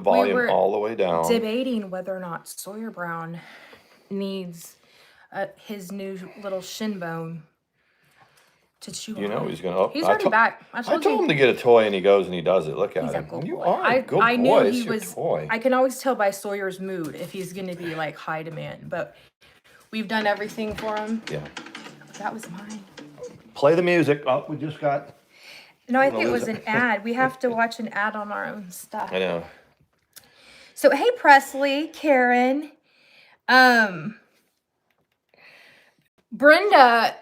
volume all the way down. Debating whether or not Sawyer Brown needs his new little shin bone to chew on. You know he's gonna. He's already back. I told him to get a toy, and he goes and he does it. Look at He's a him. good You boy. are a good boy. I knew It's he your was. toy. I can always tell by Sawyer's mood if he's going to be like high demand. But we've done everything for him. Yeah. That was mine. Play the music. Oh, we just got. No, I think it was an ad. We have to watch an ad on our own stuff. I know. So hey, Presley, Karen, Brenda.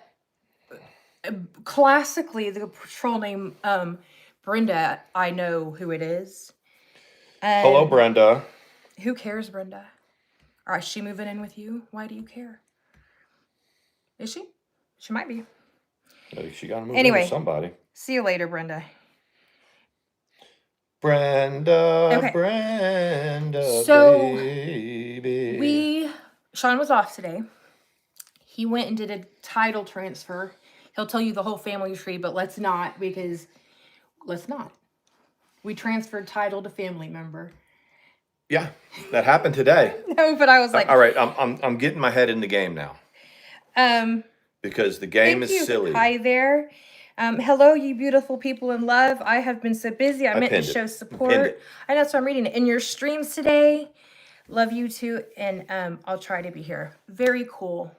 Classically, the patrol name Brenda. I know who it is. And hello, Brenda. Who cares, Brenda? Or is she moving in with you? Why do you care? Is she? She might be. She got to move in with somebody. See you later, Brenda. Brenda, okay. Brenda, so baby. Sean was off today. He went and did a title transfer. He'll tell you the whole family tree, but let's not. We transferred title to family member. Yeah, that happened today. No, but I was like, all right, I'm getting my head in the game now. Because the game is silly. Hi there. Hello, you beautiful people in love. I have been so busy. I meant to show support. I know, so I'm reading it. In your streams today. Love you too. And I'll try to be here. Very cool.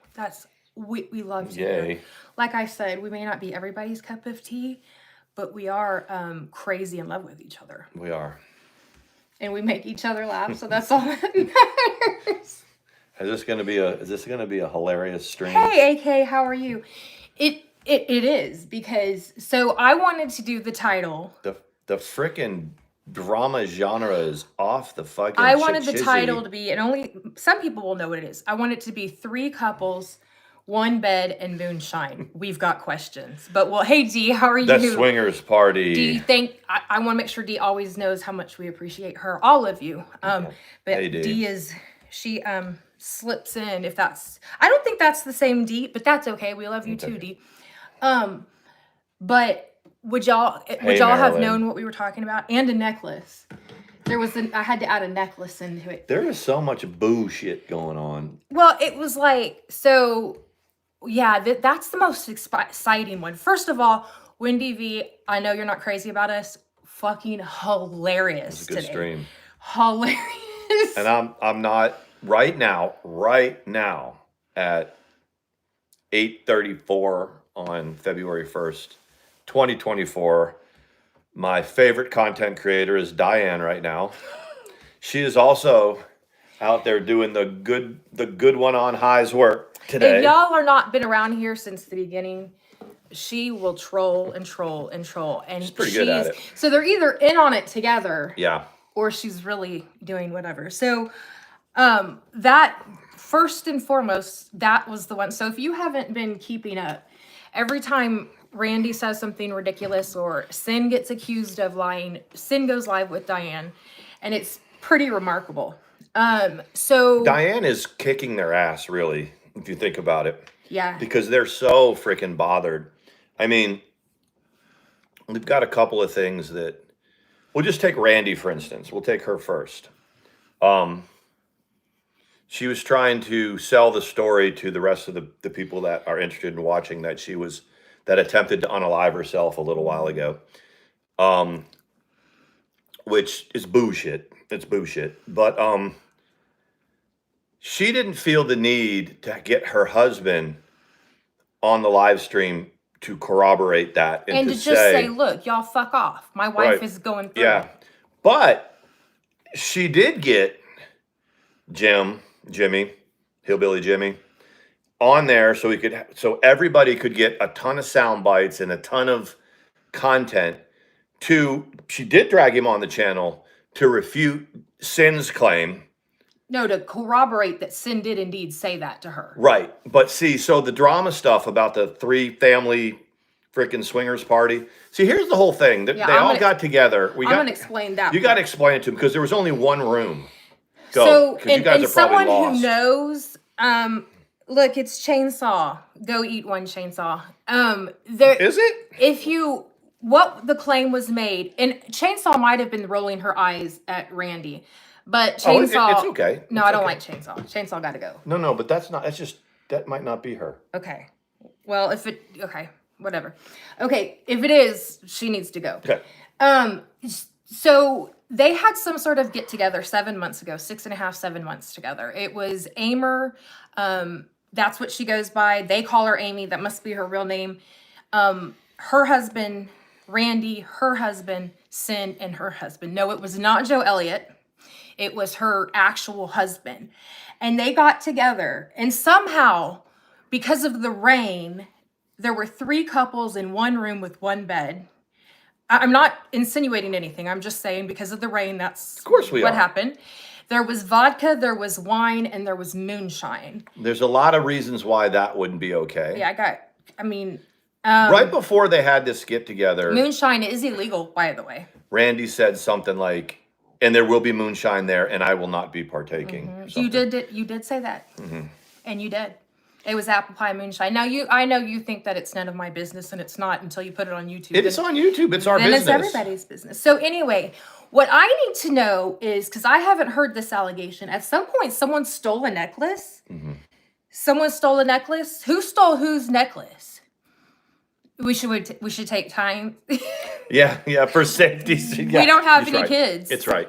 We love you. Yay. Like I said, we may not be everybody's cup of tea, but we are crazy in love with each other. We are. And we make each other laugh, so that's all that matters. Is this gonna be a hilarious stream? Hey, AK, how are you? It is, because so I wanted to do the title. The frickin' drama genre is off the fucking. I wanted the title to be, and only some people will know what it is. I want it to be 3 couples, 1 bed, and moonshine. We've got questions, but well, hey D, how are you? The swingers party. Do you think I want to make sure D always knows how much we appreciate her, all of you. But hey, D she slips in if that's. I don't think that's the same D, but that's okay. We love you too, D. But would y'all have known what we were talking about? And a necklace. I had to add a necklace into it. There is so much bullshit going on. Well, it was like, so yeah, that's the most exciting one. First of all, Wendy V, I know you're not crazy about us. Fucking hilarious today. It was a good stream. Hilarious. And I'm not right now at 8:34 on February 1st, 2024. My favorite content creator is Diane right now. She is also out there doing the good one on highs work today. If y'all are not been around here since the beginning, she will troll and troll and troll. And she's pretty good at it. So they're either in on it together. Yeah. Or she's really doing whatever. So that first and foremost, that was the one. So if you haven't been keeping up, every time Randy says something ridiculous or Sin gets accused of lying, Sin goes live with Diane, and it's pretty remarkable. So Diane is kicking their ass, really, if you think about it. Yeah. Because they're so freaking bothered. I mean, we've got a couple of things that we'll just take Randy, for instance. We'll take her first. She was trying to sell the story to the rest of the people that are interested in watching that attempted to unalive herself a little while ago. Which is bullshit. It's bullshit. But she didn't feel the need to get her husband on the live stream to corroborate that. And to just say, look, y'all fuck off. My wife is going through it. But she did get Jimmy, Hillbilly Jimmy, on there so everybody could get a ton of sound bites and a ton of content. She did drag him on the channel to refute Sin's claim. No, to corroborate that Sin did indeed say that to her. Right. But see, so the drama stuff about the 3 family freaking swingers party. See, here's the whole thing. They all got together. I'm going to explain that. You got to explain it to them because there was only one room. Go, so, and someone who knows, look, it's chainsaw. Go eat one chainsaw. Is it? If you what the claim was made, and Chainsaw might have been rolling her eyes at Randy, but Oh, Chainsaw. it's okay. No, It's I don't okay. like Chainsaw. Chainsaw got to go. No, but that's just, that might not be her. Okay. Well, okay, whatever. Okay, if it is, she needs to go. Okay. So they had some sort of get together 7 months ago, 6.5, 7 months together. It was Amer. That's what she goes by. They call her Amy. That must be her real name. Her husband, Randy, her husband, Sin, and her husband. No, it was not Joe Elliott. It was her actual husband. And they got together. And somehow, because of the rain, there were 3 couples in one room with one bed. I'm not insinuating anything. I'm just saying because of the rain, that's Of course we what are. happened. There was vodka, there was wine, and there was moonshine. There's a lot of reasons why that wouldn't be okay. Yeah, Right before they had this get together, moonshine is illegal, by the way. Randy said something like, and there will be moonshine there, and I will not be partaking. Mm-hmm. You did say that. Mm-hmm. And you did. It was apple pie moonshine. Now I know you think that it's none of my business, and it's not until you put it on YouTube. It is on YouTube. It's our business. Then it's everybody's business. So anyway, what I need to know is, because I haven't heard this allegation, at some point someone stole a necklace. Mm-hmm. Someone stole a necklace. Who stole whose necklace? We should take time. Yeah, for safety. Yeah, we don't have any kids. It's right.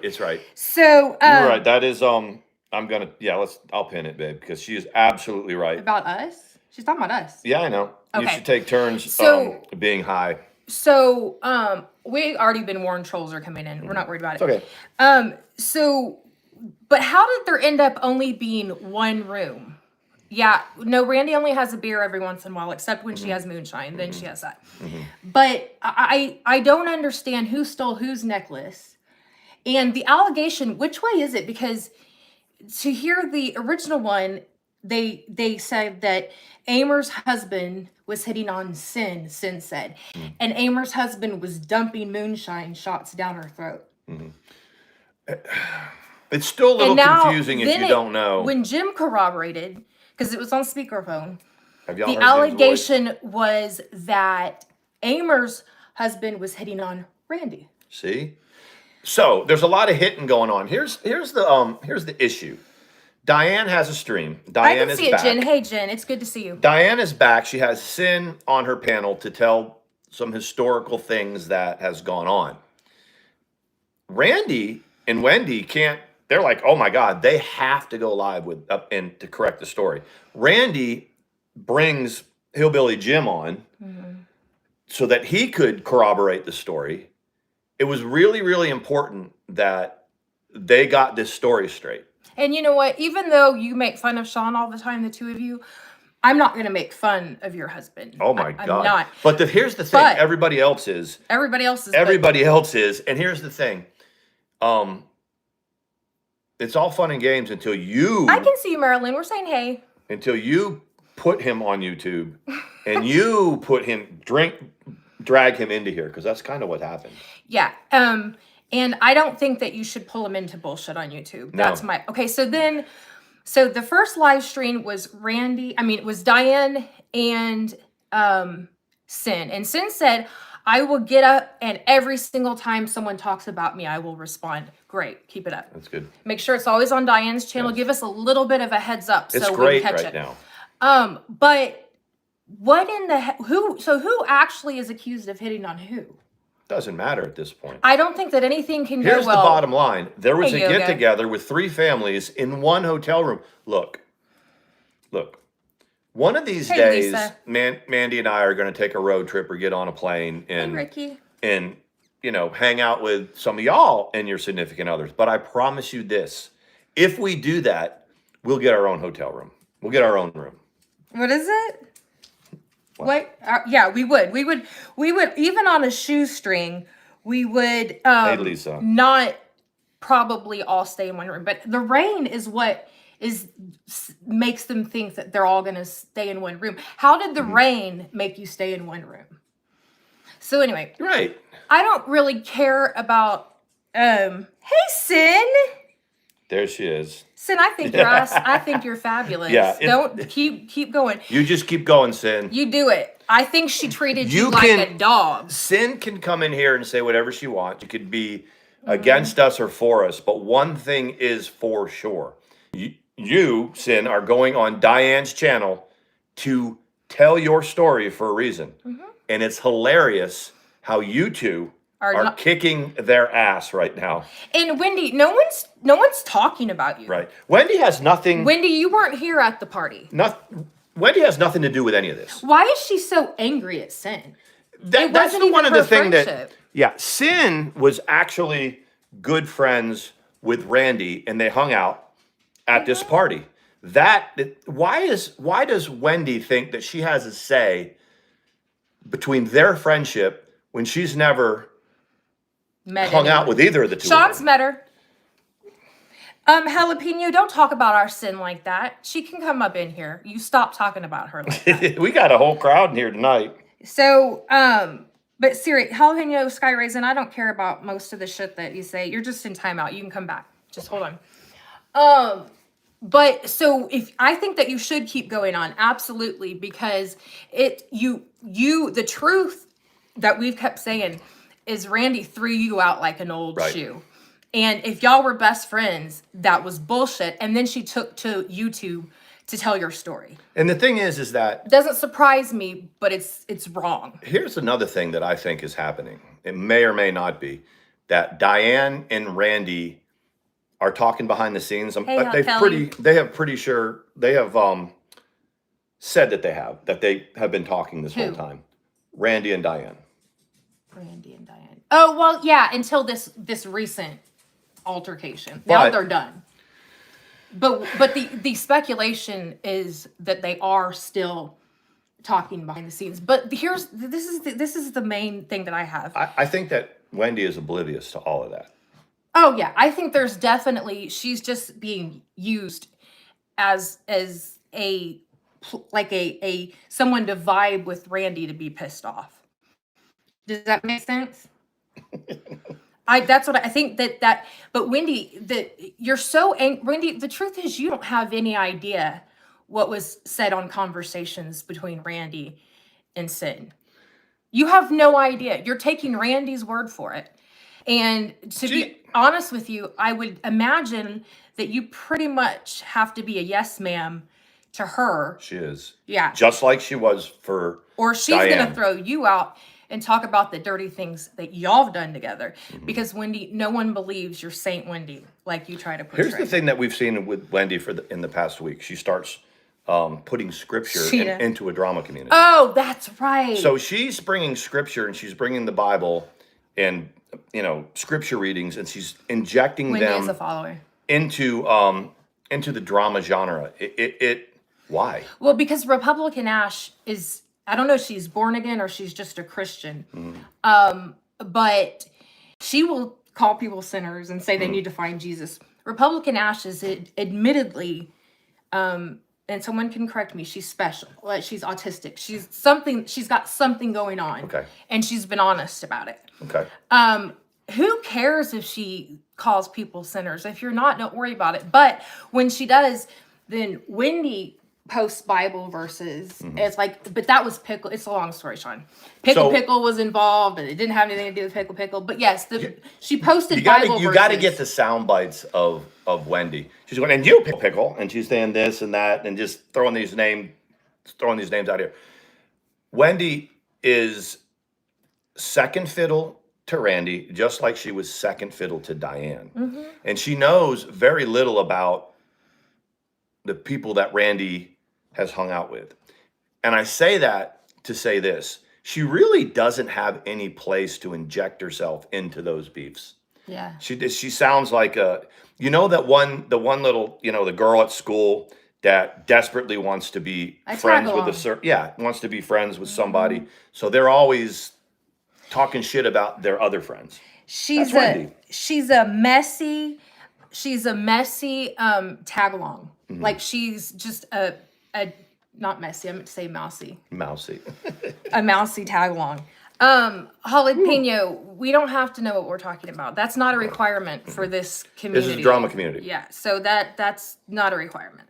So you're right. That is I'll pin it, babe, because she is absolutely right. About us? She's talking about us. Yeah, I know. Okay. You should take turns being high. So we already been warned trolls are coming in. We're not worried about it. It's okay. But how did there end up only being one room? Yeah, no, Randy only has a beer every once in a while, except when she has moonshine. Then she has that. Mm-hmm. But I don't understand who stole whose necklace. And the allegation, which way is it? Because to hear the original one, they said that Amer's husband was hitting on Sin said. Mm-hmm. And Amer's husband was dumping moonshine shots down her throat. Mm-hmm. It's still a little confusing if you don't know. When Jim corroborated, because it was on speakerphone, the allegation was that Amer's husband was hitting on Randy. See? So there's a lot of hitting going on. Here's the issue. Diane has a stream. Diane I can see is back. It, Jen. Hey, Jen, it's good to see you. Diane is back. She has Sin on her panel to tell some historical things that has gone on. Randy and Wendy can't. They're like, oh my God, they have to go live and to correct the story. Randy brings Hillbilly Jim on so that he could corroborate the story. It was really, really important that they got this story straight. And you know what? Even though you make fun of Sean all the time, the two of you, I'm not going to make fun of your husband. Oh my God. I'm not. But here's the thing. Everybody else is. Everybody else is. And here's the thing. It's all fun and games until you. I can see you, Marilyn. We're saying hey. Until you put him on YouTube and you drag him into here, because that's kind of what happened. Yeah. And I don't think that you should pull him into bullshit on YouTube. That's okay. So the first live stream was was Diane and Sin. And Sin said, I will get up and every single time someone talks about me, I will respond. Great. Keep it up. That's good. Make sure it's always on Diane's channel. Yes. Give us a little bit of a heads up so we can catch it. Now. But what in the who actually is accused of hitting on who? Doesn't matter at this point. I don't think that anything can go well. Here's the bottom line. There was a get together with 3 families in one hotel room. Look. One of these days, Mandi and I are going to take a road trip or get on a plane and hang out with some of y'all and your significant others. But I promise you this: if we do that, we'll get our own hotel room. We'll get our own room. What is it? What? Yeah, we would. We would even on a shoestring. We would. Hey, Lisa. Not probably all stay in one room, but the rain is what makes them think that they're all going to stay in one room. How did the rain make you stay in one room? So anyway, right. I don't really care about. Hey, Sin. There she is. Sin, I think you're fabulous. Yeah. Don't keep going. You just keep going, Sin. You do it. I think she treated you You like can- a dog. Sin can come in here and say whatever she wants. She could be against us or for us, but one thing is for sure. You, Sin, are going on Diane's channel to tell your story for a reason. And it's hilarious how you two are kicking their ass right now. And Wendy, no one's talking about you. Right. Wendy has nothing. Wendy, you weren't here at the party. Wendy has nothing to do with any of this. Why is she so angry at Sin? That's one of the things that. Yeah, Sin was actually good friends with Randy, and they hung out at this party. Why does Wendy think that she has a say between their friendship when she's never hung out with either of the two? Sean's met her. Jalapeno, don't talk about our Sin like that. She can come up in here. You stop talking about her like that. We got a whole crowd in here tonight. So, but Siri, Jalapeno, Sky Raisin, I don't care about most of the shit that you say. You're just in timeout. You can come back. Just hold on. But so I think that you should keep going on, absolutely, because the truth that we've kept saying is Randy threw you out like an old shoe. And if y'all were best friends, that was bullshit. And then she took to YouTube to tell your story. And the thing is that doesn't surprise me, but it's wrong. Here's another thing that I think is happening. It may or may not be that Diane and Randy are talking behind the scenes. They have said that they have been talking this whole time. Randy and Diane. Oh, well, yeah, until this recent altercation. Now they're done. But the speculation is that they are still talking behind the scenes. But this is the main thing that I have. I think that Wendy is oblivious to all of that. Oh yeah, I think there's definitely, she's just being used as a someone to vibe with Randy to be pissed off. Does that make sense? That's what I think but Wendy, you're so angry. Wendy, the truth is you don't have any idea what was said on conversations between Randy and Sin. You have no idea. You're taking Randy's word for it. And to be honest with you, I would imagine that you pretty much have to be a yes ma'am to her. She is. Yeah. Just like she was for Or she's going to throw you out and talk about the dirty things that y'all have done together. Because Wendy, no one believes you're Saint Wendy like you try to portray. Here's the thing that we've seen with Wendy in the past week. She starts putting scripture into a drama community. Oh, that's right. So she's bringing scripture and she's bringing the Bible and scripture readings, and she's injecting them into the drama genre. Why? Well, because Republican Ash is, I don't know if she's born again or she's just a Christian. But she will call people sinners and say they need to find Jesus. Republican Ash is admittedly, and someone can correct me, she's special. Like, she's autistic. She's got something going on. Okay. And she's been honest about it. Okay. Who cares if she calls people sinners? If you're not, don't worry about it. But when she does, then Wendy posts Bible verses. It's like, but that was Pickle. It's a long story, Sean. Pickle was involved, and it didn't have anything to do with Pickle. But yes, she posted Bible verses. You got to get the sound bites of Wendy. She's going, and you Pickle, and she's saying this and that, and just throwing these names out here. Wendy is second fiddle to Randy, just like she was second fiddle to Diane. And she knows very little about the people that Randy has hung out with. And I say that to say this. She really doesn't have any place to inject herself into those beefs. Yeah. She sounds like the one little, the girl at school that desperately wants to be friends with wants to be friends with somebody. So they're always talking shit about their other friends. She's a messy tag along. Like, she's just a not messy, I meant to say mousy. A mousy tag along. Jalapeno, we don't have to know what we're talking about. That's not a requirement for this community. This is a drama community. Yeah, so that's not a requirement.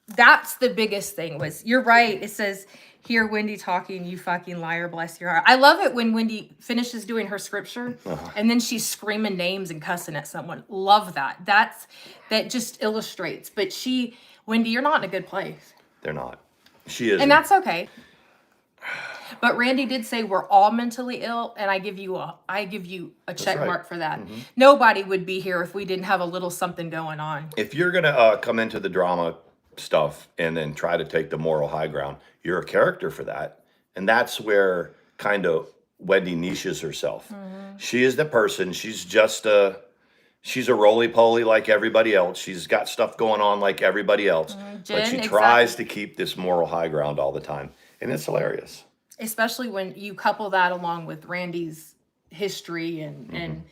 That's the biggest thing was, you're right, it says hear Wendy talking, you fucking liar, bless your heart. I love it when Wendy finishes doing her scripture and then she's screaming names and cussing at someone. Love that. That just illustrates. But Wendy, you're not in a good place. They're not. She is. And that's okay. But Randy did say we're all mentally ill, and I give you a check mark for that. Nobody would be here if we didn't have a little something going on. If you're gonna come into the drama stuff and then try to take the moral high ground, you're a character for that, and that's where kind of Wendy niches herself. She is the person. She's just she's a roly-poly like everybody else. She's got stuff going on like everybody else, but she tries to keep this moral high ground all the time, and it's hilarious. Especially when you couple that along with Randy's history and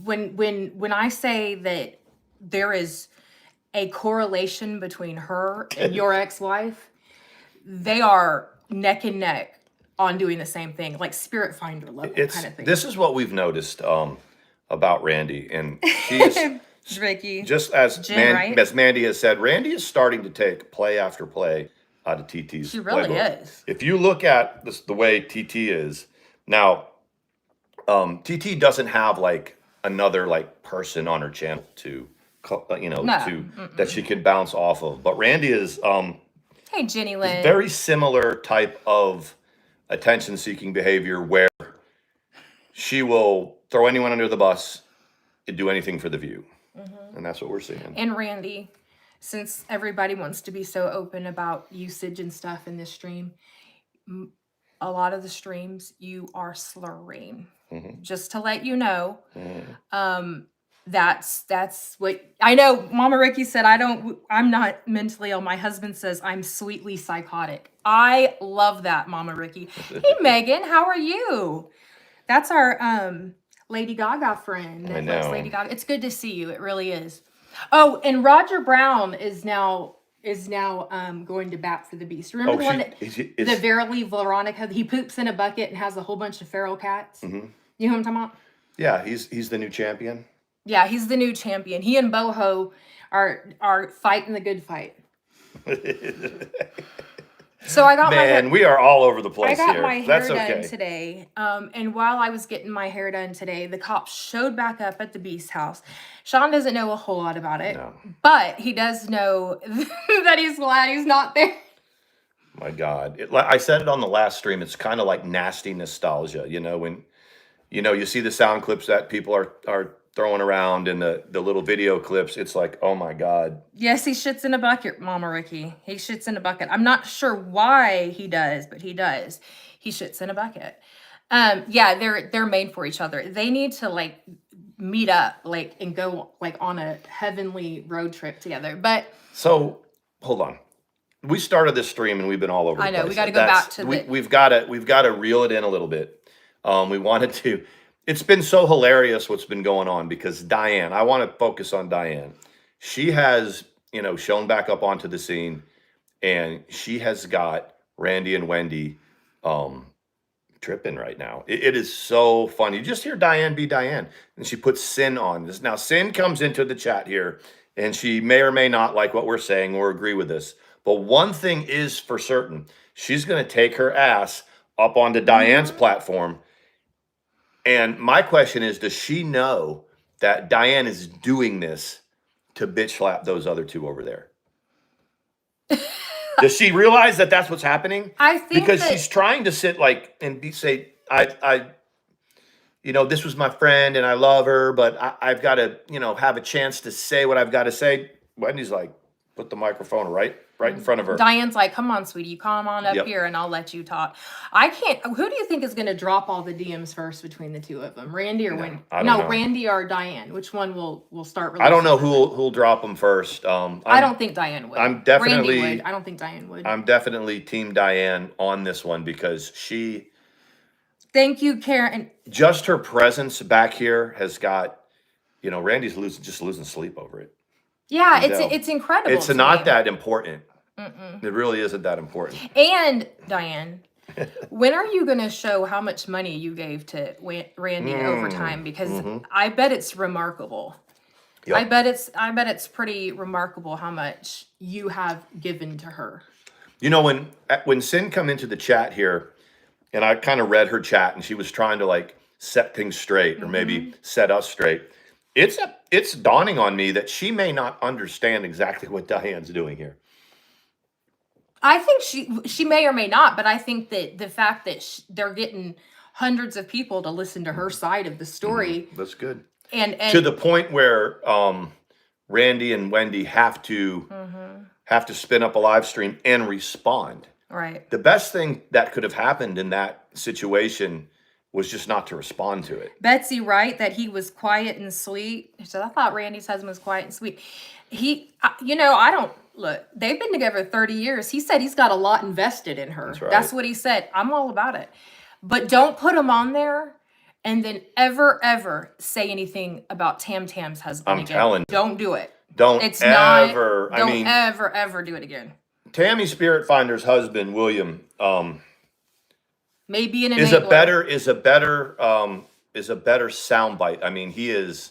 when I say that there is a correlation between her and your ex-wife, they are neck and neck on doing the same thing, like spirit finder level kind of thing. This is what we've noticed about Randy, and she's Ricky, just as right? as Mandi has said, Randy is starting to take play after play out of TT's. She really playbook. is. If you look at the way TT is now, TT doesn't have like another like person on her channel to that she can bounce off of. But Randy is hey Jenny Lynn, very similar type of attention-seeking behavior where she will throw anyone under the bus and do anything for the view, and that's what we're seeing. And Randy, since everybody wants to be so open about usage and stuff in this stream, a lot of the streams you are slurring. Just to let you know, that's what I know. Mama Ricky said, I'm not mentally ill. My husband says I'm sweetly psychotic. I love that, Mama Ricky. Hey Megan, how are you? That's our Lady Gaga friend. I know. Lady Gaga. It's good to see you. It really is. Oh, and Roger Brown is now going to bat for the Beast. Remember the one that the Verily Veronica? He poops in a bucket and has a whole bunch of feral cats. You know who I'm talking about? Yeah, he's the new champion. Yeah, he's the new champion. He and Boho are fighting the good fight. So I got we are all over the place here. I got my hair done today. And while I was getting my hair done today, the cops showed back up at the Beast house. Sean doesn't know a whole lot about it, but he does know that he's glad he's not there. My God. I said it on the last stream. It's kind of like nasty nostalgia, when, you see the sound clips that people are throwing around and the little video clips. It's like, oh my God. Yes, he shits in a bucket, Mama Ricky. He shits in a bucket. I'm not sure why he does, but he does. He shits in a bucket. Yeah, they're made for each other. They need to like meet up and go on a heavenly road trip together. But so hold on. We started this stream and we've been all over the place. I know, we got to go back to we've got to reel it in a little bit. We wanted to. It's been so hilarious what's been going on because Diane, I want to focus on Diane. She has, shown back up onto the scene, and she has got Randy and Wendy tripping right now. It is so funny. You just hear Diane be Diane, and she puts Sin on this. Now, Sin comes into the chat here, and she may or may not like what we're saying or agree with this. But one thing is for certain, she's going to take her ass up onto Diane's platform. And my question is, does she know that Diane is doing this to bitch slap those other two over there? Does she realize that that's what's happening? I think because she's trying to sit say, this was my friend and I love her, but I've got to, have a chance to say what I've got to say. Wendy's like, put the microphone right in front of her. Diane's like, come on, sweetie, come on up here and I'll let you talk. I can't. Who do you think is going to drop all the DMs first between the two of them? Randy or Wendy? No, Randy or Diane. Which one will start releasing? I don't know who'll drop them first. I don't think Diane would. I'm definitely. Randy would. I don't think Diane would. I'm definitely team Diane on this one because she. Thank you, Karen. Just her presence back here has got, Randy's losing sleep over it. Yeah, it's incredible. It's not that important. It really isn't that important. And Diane, when are you going to show how much money you gave to Randy over time? Because I bet it's remarkable. Yep. I bet it's pretty remarkable how much you have given to her. You know, when Sin come into the chat here, and I kind of read her chat, and she was trying to like set things straight, or maybe set us straight. It's dawning on me that she may not understand exactly what Diane's doing here. I think she may or may not, but I think that the fact that they're getting hundreds of people to listen to her side of the story, That's good. and To the point where Randy and Wendy have to spin up a live stream and respond. right. The best thing that could have happened in that situation was just not to respond to it. Betsy Wright, that he was quiet and sweet. So I thought Randy's husband was quiet and sweet. I don't look. They've been together 30 years. He said he's got a lot invested in her. That's right. That's what he said. I'm all about it. But don't put him on there and then ever say anything about Tam Tam's husband I'm again. telling you. Don't do it. Don't It's ever. not. Don't ever do it again. Tammy Spirit Finder's husband, William, Maybe an is enabler. a better soundbite. I mean, he is,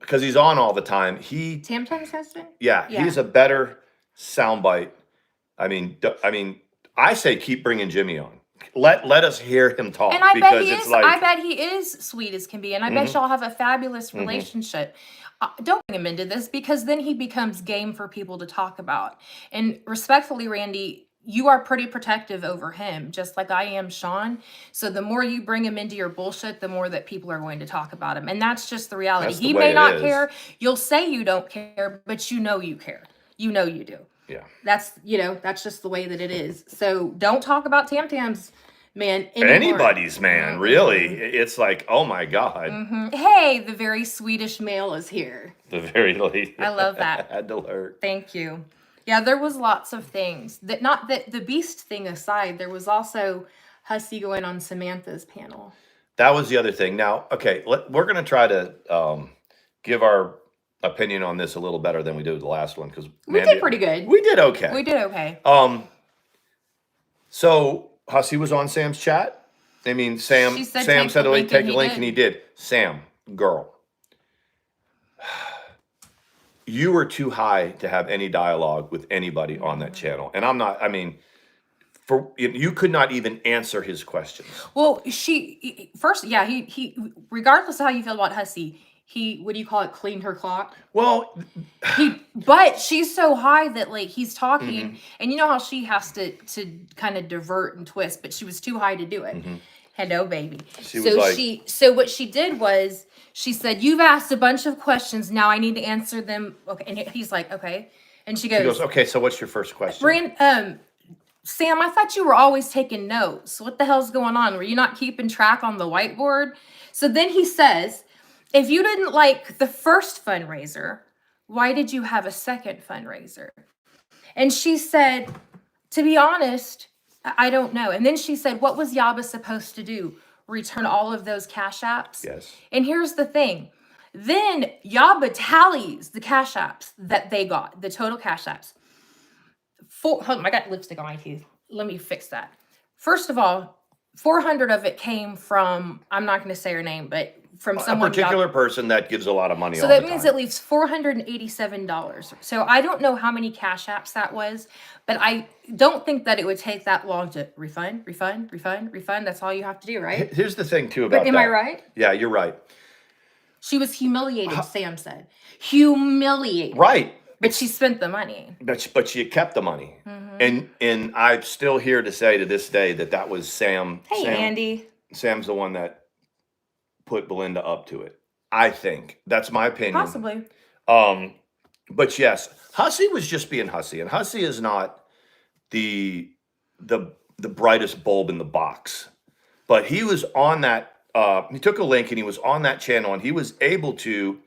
because he's on all the time. Tam Tam's husband? Yeah, he's a better soundbite. I mean, I say keep bringing Jimmy on. Let us hear him talk, And I because bet he it's is. like, I bet he is sweet as can be, and I bet y'all have a fabulous relationship. Don't bring him into this, because then he becomes game for people to talk about. And respectfully, Randy, you are pretty protective over him, just like I am, Sean. So the more you bring him into your bullshit, the more that people are going to talk about him, and that's just the reality. That's the He way may it not is. care. You'll say you don't care, but you know you care. You know you do. yeah. That's just the way that it is. So don't talk about Tam Tam's man anymore. Anybody's man, really. It's like, oh my God, Hey, the very Swedish male is here. the very late. I love that. Had to alert. Thank you. Yeah, there was lots of things that, not that the beast thing aside, there was also Hussey going on Samantha's panel. That was the other thing. Now, okay, we're going to try to give our opinion on this a little better than we did with the last one, because We did pretty good. We did okay. We did okay. So Hussey was on Sam's chat. I mean, Sam She said said take the link, take and a he link, did. and he did. Sam, girl, you were too high to have any dialogue with anybody on that channel, and I'm not. I mean, you could not even answer his questions. Well, he regardless of how you feel about Hussey, he, what do you call it, cleaned her clock. Well, But she's so high that like he's talking, and you know how she has to kind of divert and twist, but she was too high to do it. Hello, baby. So what she did was she said, "You've asked a bunch of questions. Now I need to answer them." Okay, and he's like, "Okay," and she goes, "Okay, so what's your first question?" Sam, I thought you were always taking notes. What the hell's going on? Were you not keeping track on the whiteboard? So then he says, if you didn't like the first fundraiser, why did you have a second fundraiser? And she said, to be honest, I don't know. And then she said, what was Yaba supposed to do? Return all of those cash apps? Yes. And here's the thing. Then Yaba tallies the cash apps that they got, the total cash apps. Hold on, I got lipstick on my teeth. Let me fix that. First of all, 400 of it came from, I'm not going to say her name, but from someone. A particular person that gives a lot of money. So that means it leaves $487. So I don't know how many cash apps that was, but I don't think that it would take that long to refund. That's all you have to do, right? Here's the thing too about But am I right? Yeah, you're right. She was humiliated, Sam said. Humiliated. Right. But she spent the money. But she kept the money. And I'm still here to say to this day that was Sam. Hey, Andy. Sam's the one that put Belinda up to it. I think. That's my opinion. Possibly. But yes, Hussey was just being Hussey. And Hussey is not the brightest bulb in the box. But he was on that, he took a link and he was on that channel, and he was able to,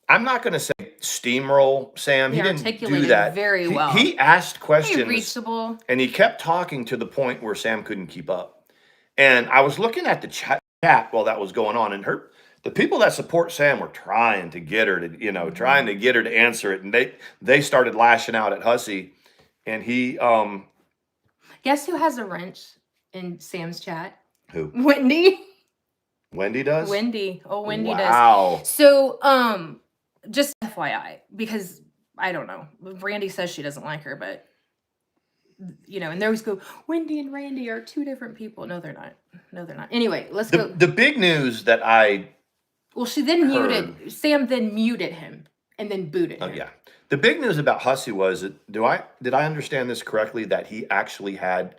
I'm not going to say steamroll Sam. He didn't do that very well. He asked questions. Very reachable. And he kept talking to the point where Sam couldn't keep up. And I was looking at the chat while that was going on, and the people that support Sam were trying to get her to, trying to get her to answer it. And they started lashing out at Hussey. And he Guess who has a wrench in Sam's chat? Who? Wendy. Wendy does? Wendy. Oh, Wendy does. Wow. So, just FYI, because I don't know. Randy says she doesn't like her, but and they always go, Wendy and Randy are two different people. No, they're not. No, they're not. Anyway, let's go. The big news that I Well, she then heard, Sam then muted him and then booted him. yeah, the big news about Hussey was that did I understand this correctly that he actually had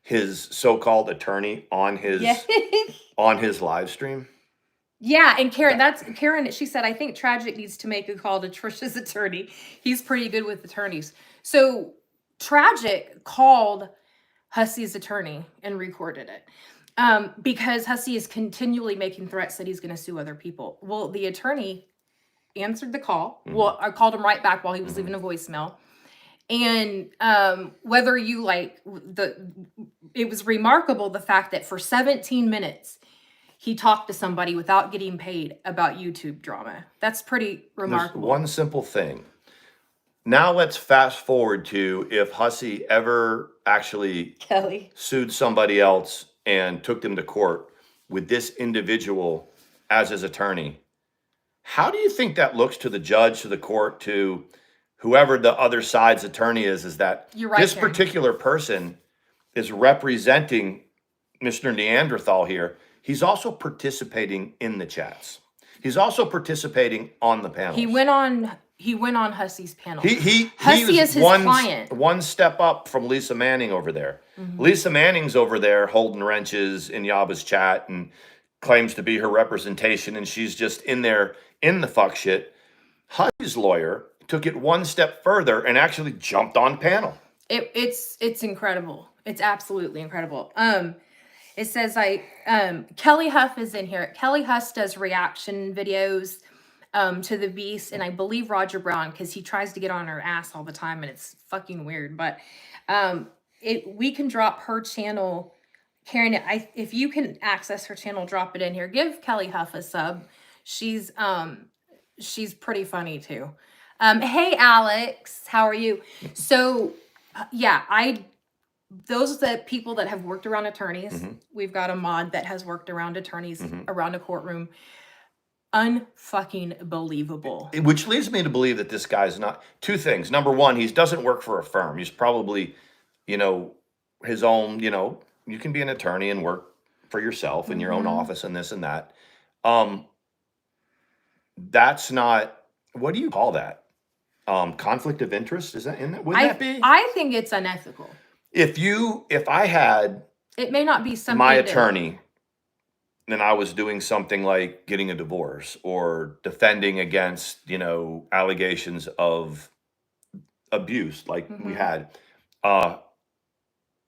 his so-called attorney on his on his live stream? Yeah, and Karen, she said, I think Tragic needs to make a call to Trisha's attorney. He's pretty good with attorneys. So Tragic called Hussey's attorney and recorded it. Because Hussey is continually making threats that he's going to sue other people. Well, the attorney answered the call. Mm-hmm. Well, I called him right back while he was leaving a voicemail. And whether you it was remarkable the fact that for 17 minutes, he talked to somebody without getting paid about YouTube drama. That's pretty remarkable. There's one simple thing. Now let's fast forward to if Hussey ever actually sued somebody else and took them to court with this individual as his attorney. How do you think that looks to the judge, to the court, to whoever the other side's attorney is that You're right, this Karen. particular person is representing Mr. Neanderthal here? He's also participating in the chats. He's also participating on the panel. He went on Hussey's panel. Hussey is his client. One step up from Lisa Manning over there. Mm-hmm. Lisa Manning's over there holding wrenches in Yaba's chat and claims to be her representation, and she's just in there in the fuck shit. Hussey's lawyer took it one step further and actually jumped on panel. It's incredible. It's absolutely incredible. It says Kelly Huff is in here. Kelly Huff does reaction videos to the Beast, and I believe Roger Brown, because he tries to get on her ass all the time, and it's fucking weird. But we can drop her channel, Karen. If you can access her channel, drop it in here. Give Kelly Huff a sub. She's pretty funny too. Hey Alex, how are you? So those are the people that have worked around attorneys. Mm-hmm. We've got a mod that has worked around attorneys around a courtroom. Unfucking believable. Which leads me to believe that this guy's not. Two things. Number one, he doesn't work for a firm. He's probably, his own, you can be an attorney and work for yourself in your own office and this and that. That's not, what do you call that? Conflict of interest? Is that in that? Wouldn't that be? I think it's unethical. If I had it may not be something my attorney and I was doing something like getting a divorce or defending against, allegations of abuse like we had,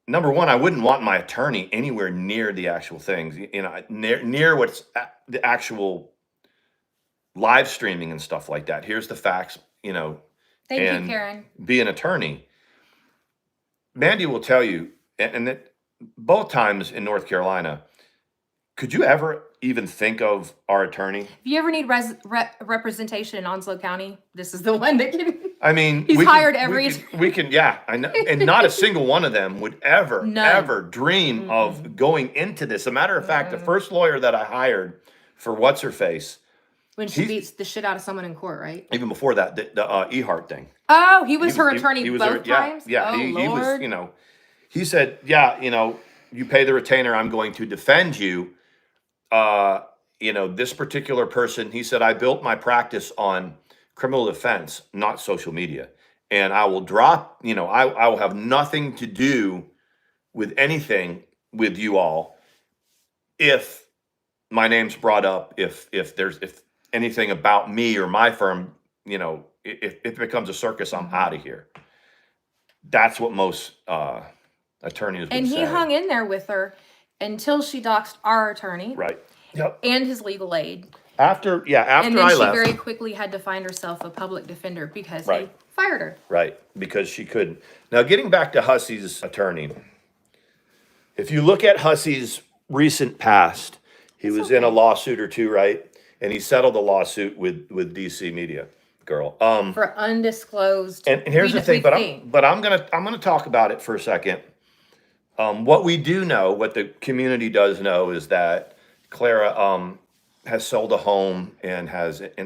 number one, I wouldn't want my attorney anywhere near the actual things, near what's the actual live streaming and stuff like that. Here's the facts, Thank you, Karen. Be an attorney. Mandi will tell you, and that both times in North Carolina, could you ever even think of our attorney? If you ever need representation in Onslow County, this is the one that can. I mean, he's hired every. We can, yeah, I know, and not a single one of them would ever dream of going into this. As a matter of fact, the first lawyer that I hired for what's her face. When she beats the shit out of someone in court, right? Even before that, the Ehart thing. Oh, he was her attorney both times? Yeah, oh, he Lord. was, he said, you pay the retainer, I'm going to defend you. This particular person, he said, I built my practice on criminal defense, not social media. And I will drop, I will have nothing to do with anything with you all if my name's brought up, if anything about me or my firm, if it becomes a circus, I'm out of here. That's what most attorneys would say. And he hung in there with her until she doxed our attorney. Right. Yep. And his legal aid. After I left. And then she very quickly had to find herself a public defender because he fired her. Right. Because she couldn't. Now, getting back to Hussey's attorney, if you look at Hussey's recent past, he was in a lawsuit or two, right? And he settled a lawsuit with DC Media Girl for undisclosed. And here's the thing, but I'm gonna talk about it for a second. What we do know, what the community does know, is that Clara has sold a home and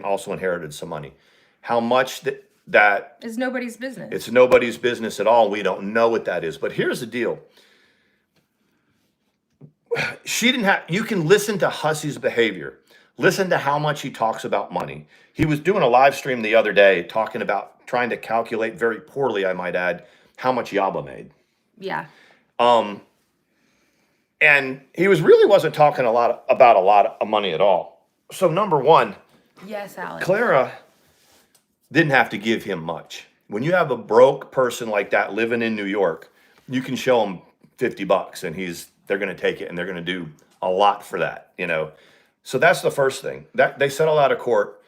also inherited some money. How much that It's nobody's business. it's nobody's business at all. We don't know what that is. But here's the deal. She didn't have, you can listen to Hussey's behavior. Listen to how much he talks about money. He was doing a live stream the other day talking about trying to calculate very poorly, I might add, how much Yaba made. Yeah. And he really wasn't talking about a lot of money at all. So number one, Yes, Alex. Clara didn't have to give him much. When you have a broke person like that living in New York, you can show him $50 and they're going to take it and they're going to do a lot for that, you know. So that's the first thing. That they settled out of court.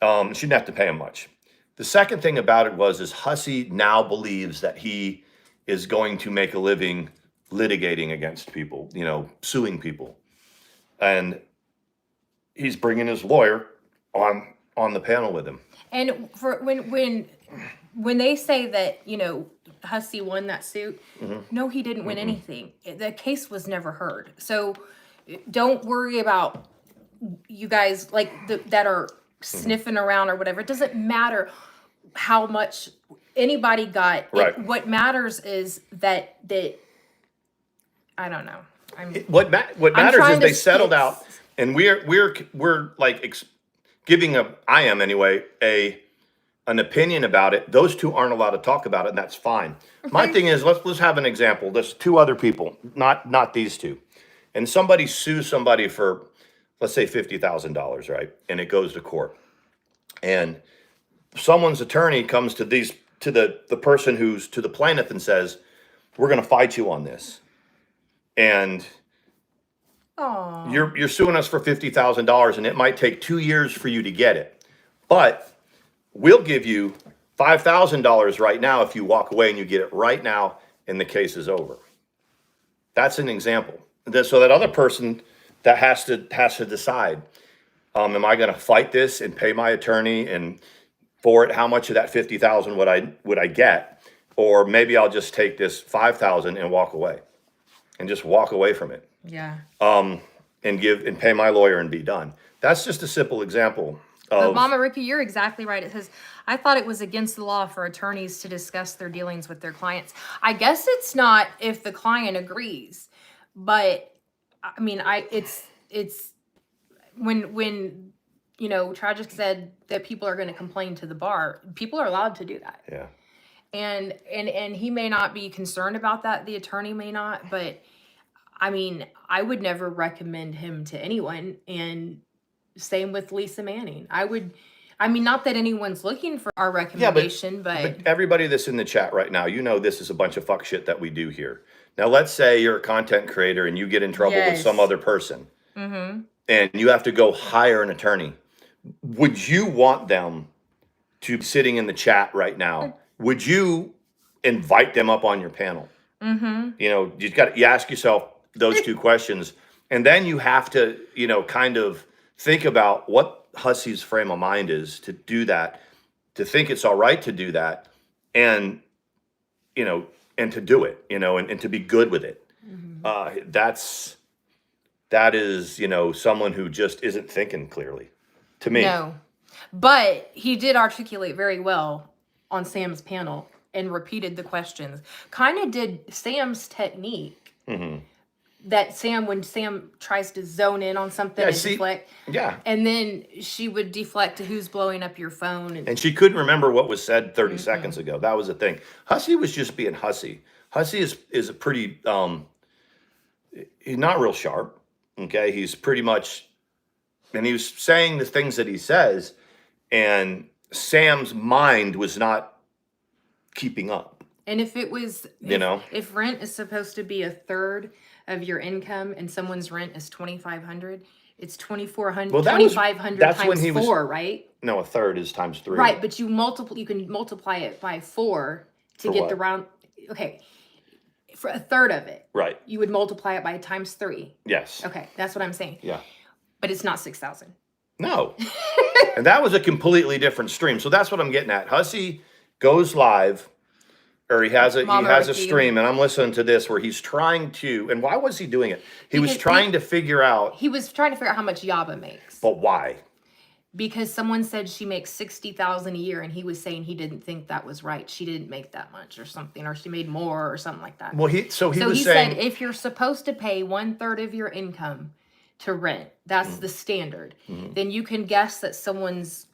She didn't have to pay him much. The second thing about it is Hussey now believes that he is going to make a living litigating against people, you know, suing people. And he's bringing his lawyer on the panel with him. And for when they say that, you know, Hussey won that suit, no, he didn't win anything. The case was never heard. So don't worry about you guys like that are sniffing around or whatever. It doesn't matter how much anybody got. Right. What matters is that I don't know. What matters is trying to they settled fix- out, and we're like giving I am anyway an opinion about it. Those two aren't allowed to talk about it, and that's fine. My thing is, let's have an example. There's two other people, not these two, and somebody sues somebody for, let's say $50,000, right? And it goes to court, and someone's attorney comes to the person who's to the plaintiff and says, "We're going to fight you on this." And Aw. you're suing us for $50,000, and it might take 2 years for you to get it, but we'll give you $5,000 right now if you walk away and you get it right now, and the case is over. That's an example. So that other person that has to decide, am I going to fight this and pay my attorney and for it? How much of that $50,000 would I get, or maybe I'll just take this $5,000 and walk away. And just walk away from it, Yeah. and pay my lawyer and be done. That's just a simple example But of Mama Ricky, you're exactly right. It says, I thought it was against the law for attorneys to discuss their dealings with their clients. I guess it's not if the client agrees, but I mean, it's when you know, Tragic said that people are going to complain to the bar. People are allowed to do that. yeah. And he may not be concerned about that. The attorney may not, but I mean, I would never recommend him to anyone. And same with Lisa Manning. I mean, not that anyone's looking for our recommendation, but everybody that's in the chat right now, you know this is a bunch of fuck shit that we do here. Now, let's say you're a content creator and you get in trouble with Yes. some other person, and you have to go hire an attorney. Would you want them to be sitting in the chat right now? Would you invite them up on your panel? You know, you ask yourself those two questions, and then you have to, you know, kind of think about what Hussey's frame of mind is to do that, to think it's all right to do that, and, you know, and to do it, you know, and to be good with it. That is, you know, someone who just isn't thinking clearly, to me. no. But he did articulate very well on Sam's panel and repeated the questions. Kind of did Sam's technique. That when Sam tries to zone in on something and deflect. Yeah. And then she would deflect to who's blowing up your phone. And she couldn't remember what was said 30 seconds ago. That was the thing. Hussey was just being Hussey. Hussey is a pretty, he's not real sharp. Okay. He's pretty much, and he was saying the things that he says, and Sam's mind was not keeping up. And if it was, if rent is supposed to be a third of your income and someone's rent is $2,500, it's $2,400, Well, $2,500 times 4, right? No, a third is times 3. Right, but you can multiply it by 4 to For get what? the round. Okay, for a third of it, Right. you would multiply it by times 3. Yes. Okay, that's what I'm saying. Yeah. But it's not 6,000. No. And that was a completely different stream. So that's what I'm getting at. Hussey goes live, or he has a stream, and I'm listening to this where he's trying to, and why was he doing it? He was trying to figure out. He was trying to figure out how much Yaba makes. But why? because someone said she makes 60,000 a year, and he was saying he didn't think that was right. She didn't make that much or something, or she made more or something like that. Well, he was So he saying, said if you're supposed to pay 1/3 of your income to rent, that's the standard, then you can guess that someone's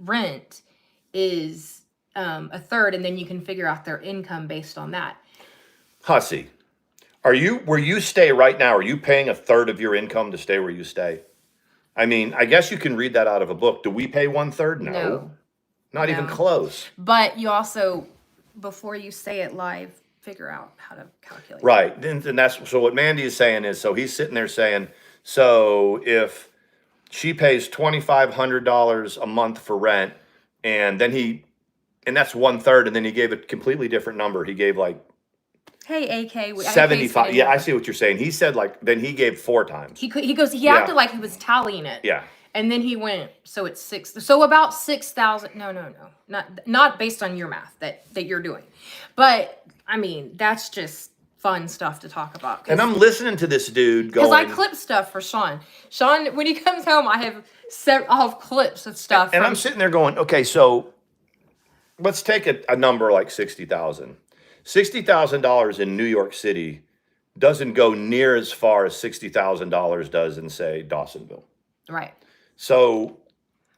rent is a third, and then you can figure out their income based on that. Hussy, where you stay right now, are you paying 1/3 of your income to stay where you stay? I mean, I guess you can read that out of a book. Do we pay 1/3? No. Not even close. But you also, before you say it live, figure out how to calculate. Right. And that's so what Mandi is saying is, so he's sitting there saying, so if she pays $2,500 a month for rent, and that's 1/3, and then he gave a completely different number. He gave like Hey, AK, 75. Yeah, I see what you're saying. He said then he gave 4 times. He acted like he was tallying it. Yeah. And then he went, so it's 6. So about 6,000. No. Not based on your math that you're doing. But I mean, that's just fun stuff to talk about. And I'm listening to this dude going. Because I clip stuff for Sean. Sean, when he comes home, I'll have clips of stuff. And I'm sitting there going, okay, so let's take a number like 60,000. $60,000 in New York City doesn't go near as far as $60,000 does in, say, Dawsonville. Right. So.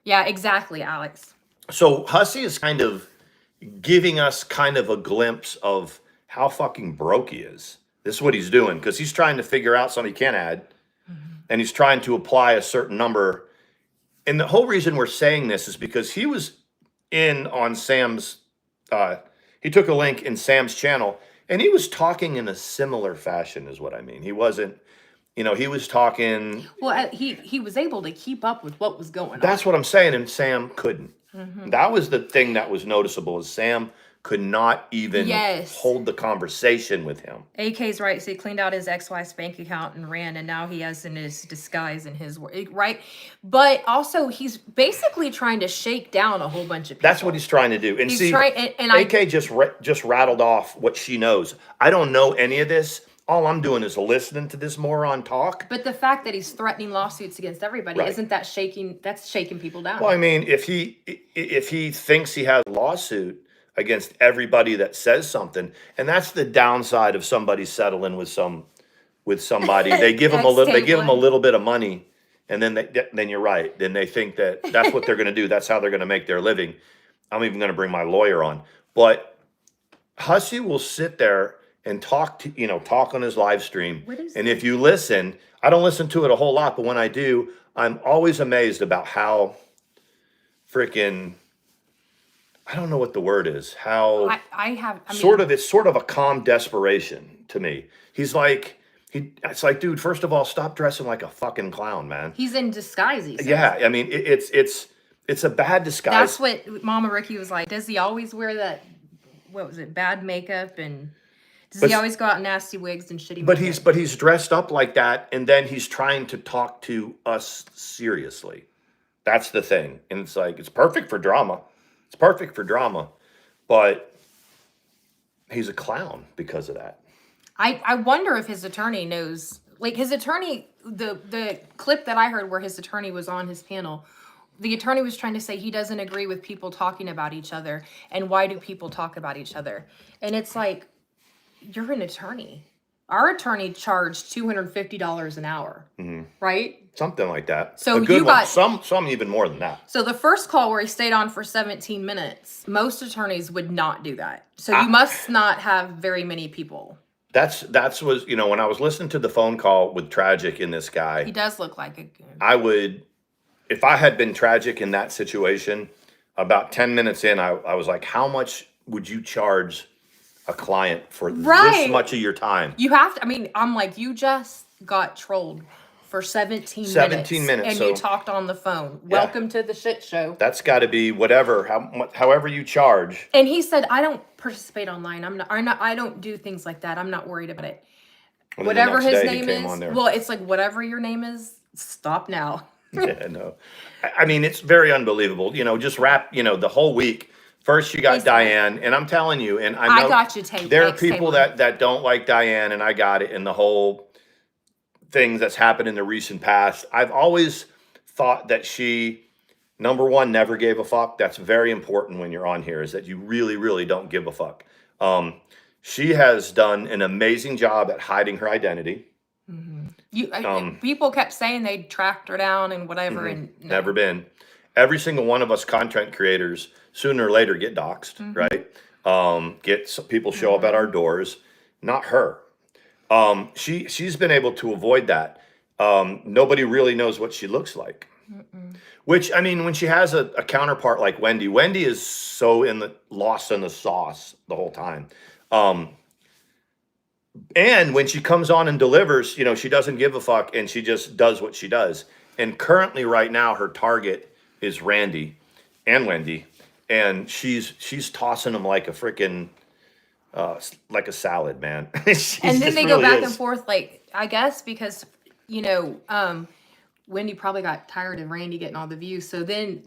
Yeah, exactly, Alex. So Hussy is kind of giving us kind of a glimpse of how fucking broke he is. This is what he's doing, because he's trying to figure out something he can add, and he's trying to apply a certain number. And the whole reason we're saying this is because he was in on Sam's, he took a link in Sam's channel, and he was talking in a similar fashion is what I mean. He wasn't, he was talking. Well, he was able to keep up with what was going on. That's what I'm saying, and Sam couldn't. That was the thing that was noticeable, is Sam could not even hold the conversation with him. AK's right. So he cleaned out his ex-wife's bank account and ran, and now he has in his disguise in his work, right? But also, he's basically trying to shake down a whole bunch of people. That's what he's trying to do. And he's see, AK just rattled off what she knows. I don't know any of this. All I'm doing is listening to this moron talk. But the fact that he's threatening lawsuits against everybody, isn't that shaking? That's shaking people down. Well, I mean, if he thinks he has a lawsuit against everybody that says something, and that's the downside of somebody settling with somebody. They give them a little bit of money, and then you're right. Then they think that's what they're going to do. That's how they're going to make their living. I'm even going to bring my lawyer on. But Hussy will sit there and talk on his live stream. And if you listen, I don't listen to it a whole lot, but when I do, I'm always amazed about how freaking, I don't know what the word is. How it's sort of a calm desperation to me. It's like, dude, first of all, stop dressing like a fucking clown, man. He's in disguise. He says. Yeah, I mean, it's a bad disguise. That's what Mama Ricky was like. Does he always wear that? What was it? Bad makeup, and does he always go out in nasty wigs and shitty? But he's dressed up like that, and then he's trying to talk to us seriously. That's the thing, and it's like it's perfect for drama. It's perfect for drama, but he's a clown because of that. I wonder if his attorney knows. Like his attorney, the clip that I heard where his attorney was on his panel, the attorney was trying to say he doesn't agree with people talking about each other, and why do people talk about each other? And it's like, you're an attorney. Our attorney charged $250 an hour, right? Something like that. So you got some even more than that. So the first call where he stayed on for 17 minutes, most attorneys would not do that. So you must not have very many people. That's when I was listening to the phone call with Tragic and this guy. He does look like a goon. I would, if I had been Tragic in that situation, about 10 minutes in, I was like, how much would you charge a client for this much of your time? You have to, I'm like, you just got trolled for 17 minutes. And you talked on the phone. Welcome to the shit show. That's got to be however you charge. And he said, I don't participate online. I don't do things like that. I'm not worried about it. Whatever his name is. Well, it's like, whatever your name is, stop now. Yeah, no. I mean, it's very unbelievable. Just wrap, the whole week. First, you got Diane, and I'm telling you, and I know got you, Tate. There are people that don't like Diane, and I got it, and the whole things that's happened in the recent past. I've always thought that she Number one, never gave a fuck. That's very important when you're on here, is that you really, really don't give a fuck. She has done an amazing job at hiding her identity. People kept saying they tracked her down and whatever, and no. Never been. Every single one of us content creators sooner or later get doxxed, right? People show up at our doors. Not her. She's been able to avoid that. Nobody really knows what she looks like. Which, I mean, when she has a counterpart like Wendy is so lost in the sauce the whole time. And when she comes on and delivers, you know, she doesn't give a fuck and she just does what she does. And currently right now, her target is Randy and Wendy. And she's tossing them like a freaking, like a salad, man. And then they go back and forth, like, I guess, because, you know, Wendy probably got tired of Randy getting all the views. So then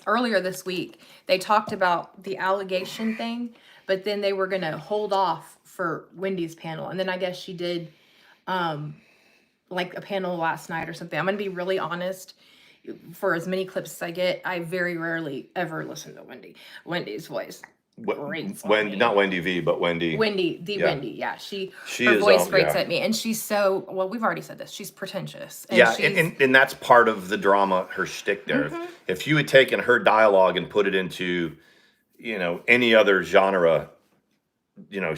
earlier this week, they talked about the allegation thing, but then they were going to hold off for Wendy's panel. And then I guess she did like a panel last night or something. I'm going to be really honest. For as many clips as I get, I very rarely ever listen to Wendy's voice. Not Wendy V, but Wendy. Wendy, yeah. Her voice grates at me, and she's so, well, we've already said this, she's pretentious. And and that's part of the drama, her shtick there. If you had taken her dialogue and put it into, you know, any other genre, you know,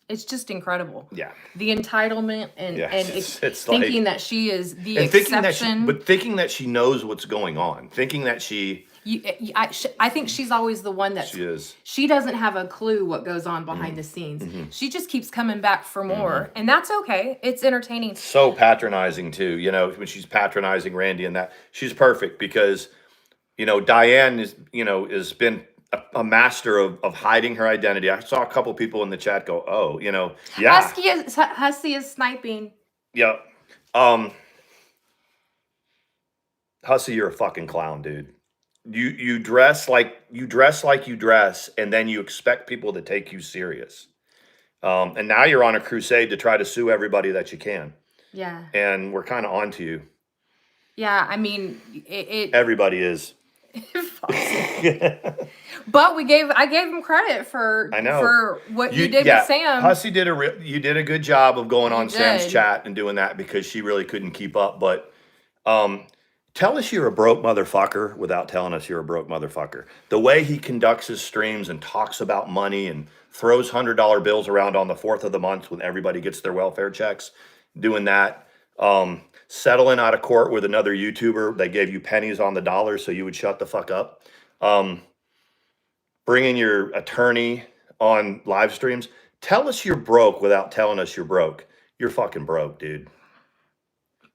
it's just incredible. Yeah. The entitlement and it's thinking like, that she is the exception. Thinking that she knows what's going on. Thinking that I think she's always the one that she doesn't have a clue what goes on behind the scenes. She just keeps coming back for more, and that's okay. It's entertaining. So patronizing too, you know, when she's patronizing Randy and that, she's perfect because, you know, Diane has been a master of hiding her identity. I saw a couple people in the chat go, "Oh, you know, yeah, Husky is sniping." Yep. Hussy, you're a fucking clown, dude. You dress like you dress, and then you expect people to take you serious. And now you're on a crusade to try to sue everybody that you can. Yeah. And we're kind of on to you. Yeah, I mean, everybody is. But I gave him credit for what you did with Sam. Hussy you did a good job of going on Sam's chat and doing that because she really couldn't keep up. But tell us you're a broke motherfucker without telling us you're a broke motherfucker. The way he conducts his streams and talks about money and throws $100 bills around on the 4th of the month when everybody gets their welfare checks, doing that. Settling out of court with another YouTuber. They gave you pennies on the dollar so you would shut the fuck up. Bringing your attorney on live streams. Tell us you're broke without telling us you're broke. You're fucking broke, dude.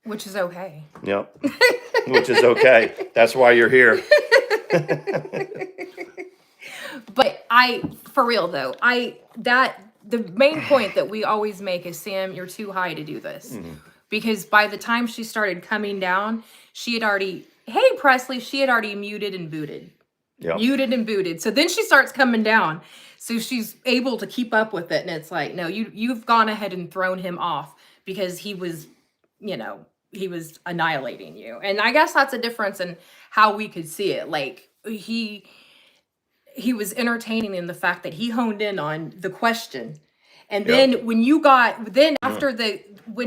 Which is okay. Yep. Which is okay. That's why you're here. But for real though, the main point that we always make is, Sam, you're too high to do this. Because by the time she started coming down, she had already muted and booted. Yep. Muted and booted. So then she starts coming down. So she's able to keep up with it. And it's like, no, you've gone ahead and thrown him off because he was, you know, he was annihilating you. And I guess that's a difference in how we could see it. Like he was entertaining in the fact that he honed in on the question. And then when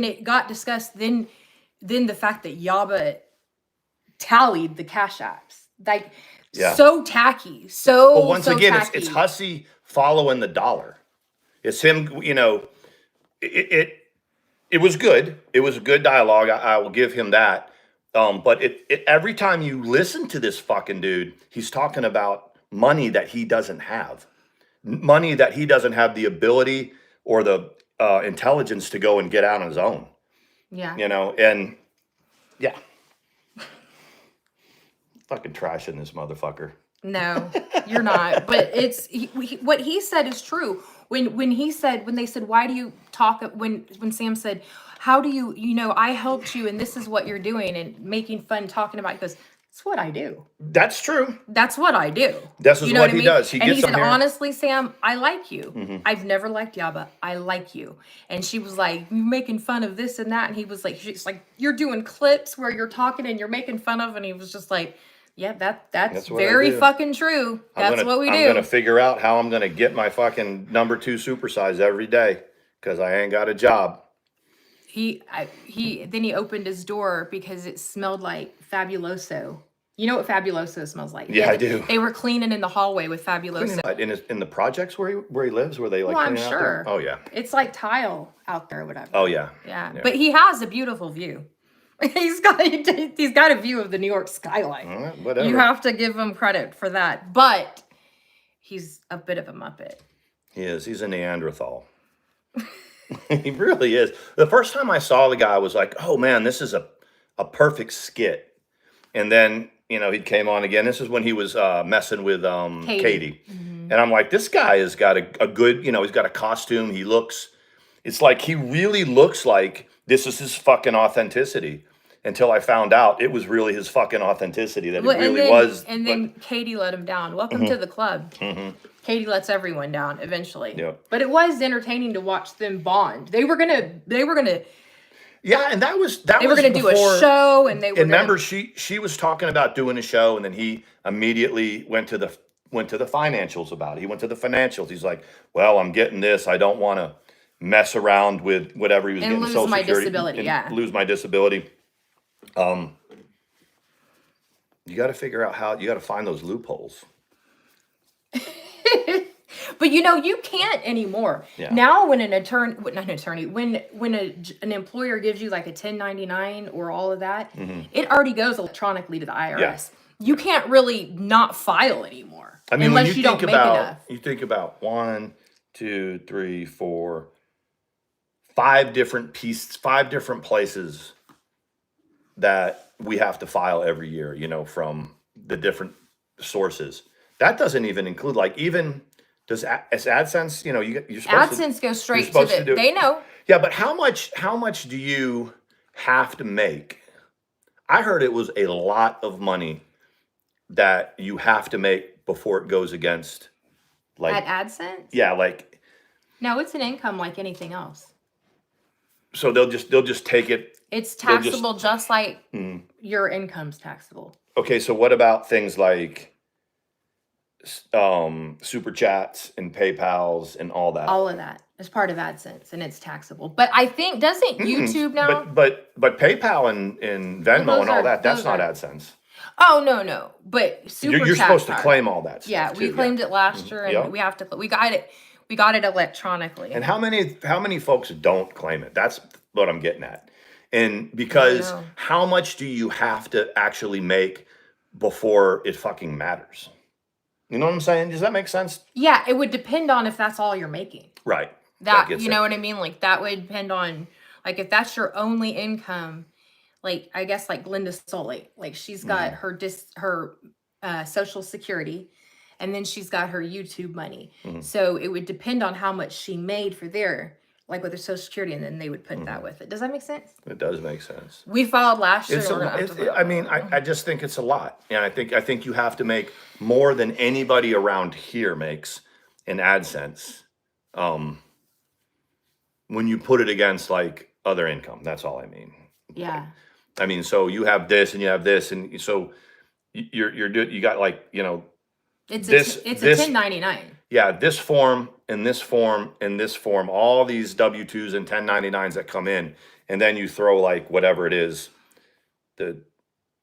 it got discussed, then the fact that Yaba tallied the Cash Apps, like so tacky, But once again, it's Hussy following the dollar. It's him, you know. It was good. It was a good dialogue. I will give him that. But every time you listen to this fucking dude, he's talking about money that he doesn't have, money that he doesn't have the ability or the intelligence to go and get out on his own. Yeah. You know, and yeah. Fucking trashing this motherfucker. No, you're not. But what he said is true. When they said, why do you talk, when Sam said, how do you know, I helped you and this is what you're doing, and making fun, talking about, he goes, that's what I do. That's true. That's what I do. This is what he does. He said, honestly, Sam, I like you. I've never liked Yaba. I like you. And she was like, you're making fun of this and that. And he was like, she's like, you're doing clips where you're talking and you're making fun of, and he was just like, Yeah, that's what I very do. fucking true. That's what we do. I'm gonna figure out how I'm gonna get my fucking number 2 supersize every day because I ain't got a job. Then he opened his door because it smelled like Fabuloso. You know what Fabuloso smells like? Yeah, I do. They were cleaning in the hallway with Fabuloso. In the projects where he lives, where they like Well, I'm clean out sure. there? Oh yeah. It's like tile out there or whatever. Oh yeah. Yeah. But he has a beautiful view. He's got a view of the New York skyline. Whatever. You have to give him credit for that. But he's a bit of a muppet. He is. He's a Neanderthal. He really is. The first time I saw the guy, I was like, oh man, this is a perfect skit. And then, he came on again. This is when he was messing with Katie. Mm-hmm. And I'm like, this guy has got a good, he's got a costume. It's like he really looks like this is his fucking authenticity. Until I found out it was really his fucking authenticity, that it really was. And then Katie let him down. Welcome to the club. Mm-hmm. Katie lets everyone down eventually. Yep. But it was entertaining to watch them bond. They were gonna. Yeah, and they were gonna do a show, and they were. And remember, she was talking about doing a show, and then he immediately went to the financials about it. He went to the financials. He's like, "Well, I'm getting this. I don't want to mess around with whatever he was getting. Lose Social my Security, disability. Yeah, lose my disability." You got to figure out how you got to find those loopholes. But you can't anymore. Yeah. Now when an employer gives you like a 1099 or all of that, mm-hmm. it already goes electronically to the IRS. Yeah. You can't really not file anymore. I mean, unless you don't make enough. You think about 1, 2, 3, 4, 5 different places that we have to file every year, from the different sources. That doesn't even include does AdSense, you're supposed AdSense goes straight to they know. Yeah, but how much do you have to make? I heard it was a lot of money that you have to make before it goes against at AdSense? Yeah, no, it's an income like anything else. So they'll just take it. It's taxable just like your income's taxable. Okay, so what about things like super chats and PayPals and all that? All of that is part of AdSense and it's taxable. But I think doesn't YouTube now? But PayPal and Venmo and all that, that's not AdSense. Oh no. But you're supposed to claim all that stuff. Yeah, we claimed it last year, and we have to. We got it electronically. And how many folks don't claim it? That's what I'm getting at. And because how much do you have to actually make before it fucking matters? You know what I'm saying? Does that make sense? Yeah, it would depend on if that's all you're making. Right. That you know what I mean? Like that would depend on if that's your only income. Like I guess like Glenda Soley, like she's got her Social Security, and then she's got her YouTube money. Mm-hmm. So it would depend on how much she made for with her Social Security, and then they would put that with it. Does that make sense? It does make sense. We filed last year. I just think it's a lot. And I think you have to make more than anybody around here makes in AdSense. When you put it against other income, that's all I mean. Yeah. I mean, so you have this and you have this, and so you got it's a 1099. Yeah, this form and this form and this form, all these W-2s and 1099s that come in, and then you throw whatever it is,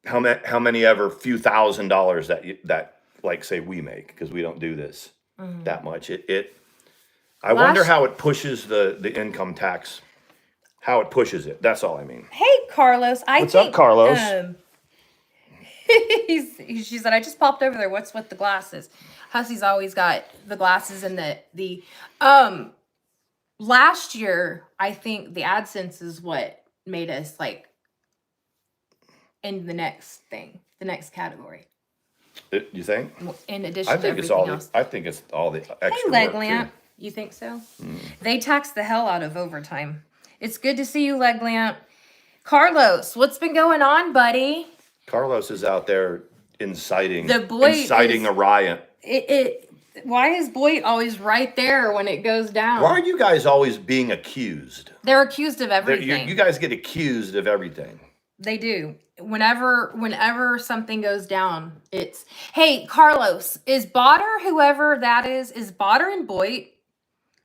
how many ever few $1,000s that say we make, because we don't do this that much. I wonder how it pushes the income tax. How it pushes it. That's all I mean. Hey, Carlos. What's up, Carlos? She said, I just popped over there. What's with the glasses? Hussey's always got the glasses and the last year, I think the AdSense is what made us in the next category. You think? In addition to everything else. I think it's all the extra Hey, leg lamp. You think so? They tax the hell out of overtime. It's good to see you, leg lamp. Carlos, what's been going on, buddy? Carlos is out there inciting a riot. Why is Boyd always right there when it goes down? Why are you guys always being accused? They're accused of everything. You guys get accused of everything. They do. whenever something goes down, it's, hey, Carlos, is Botter, whoever that is Botter in Boyd?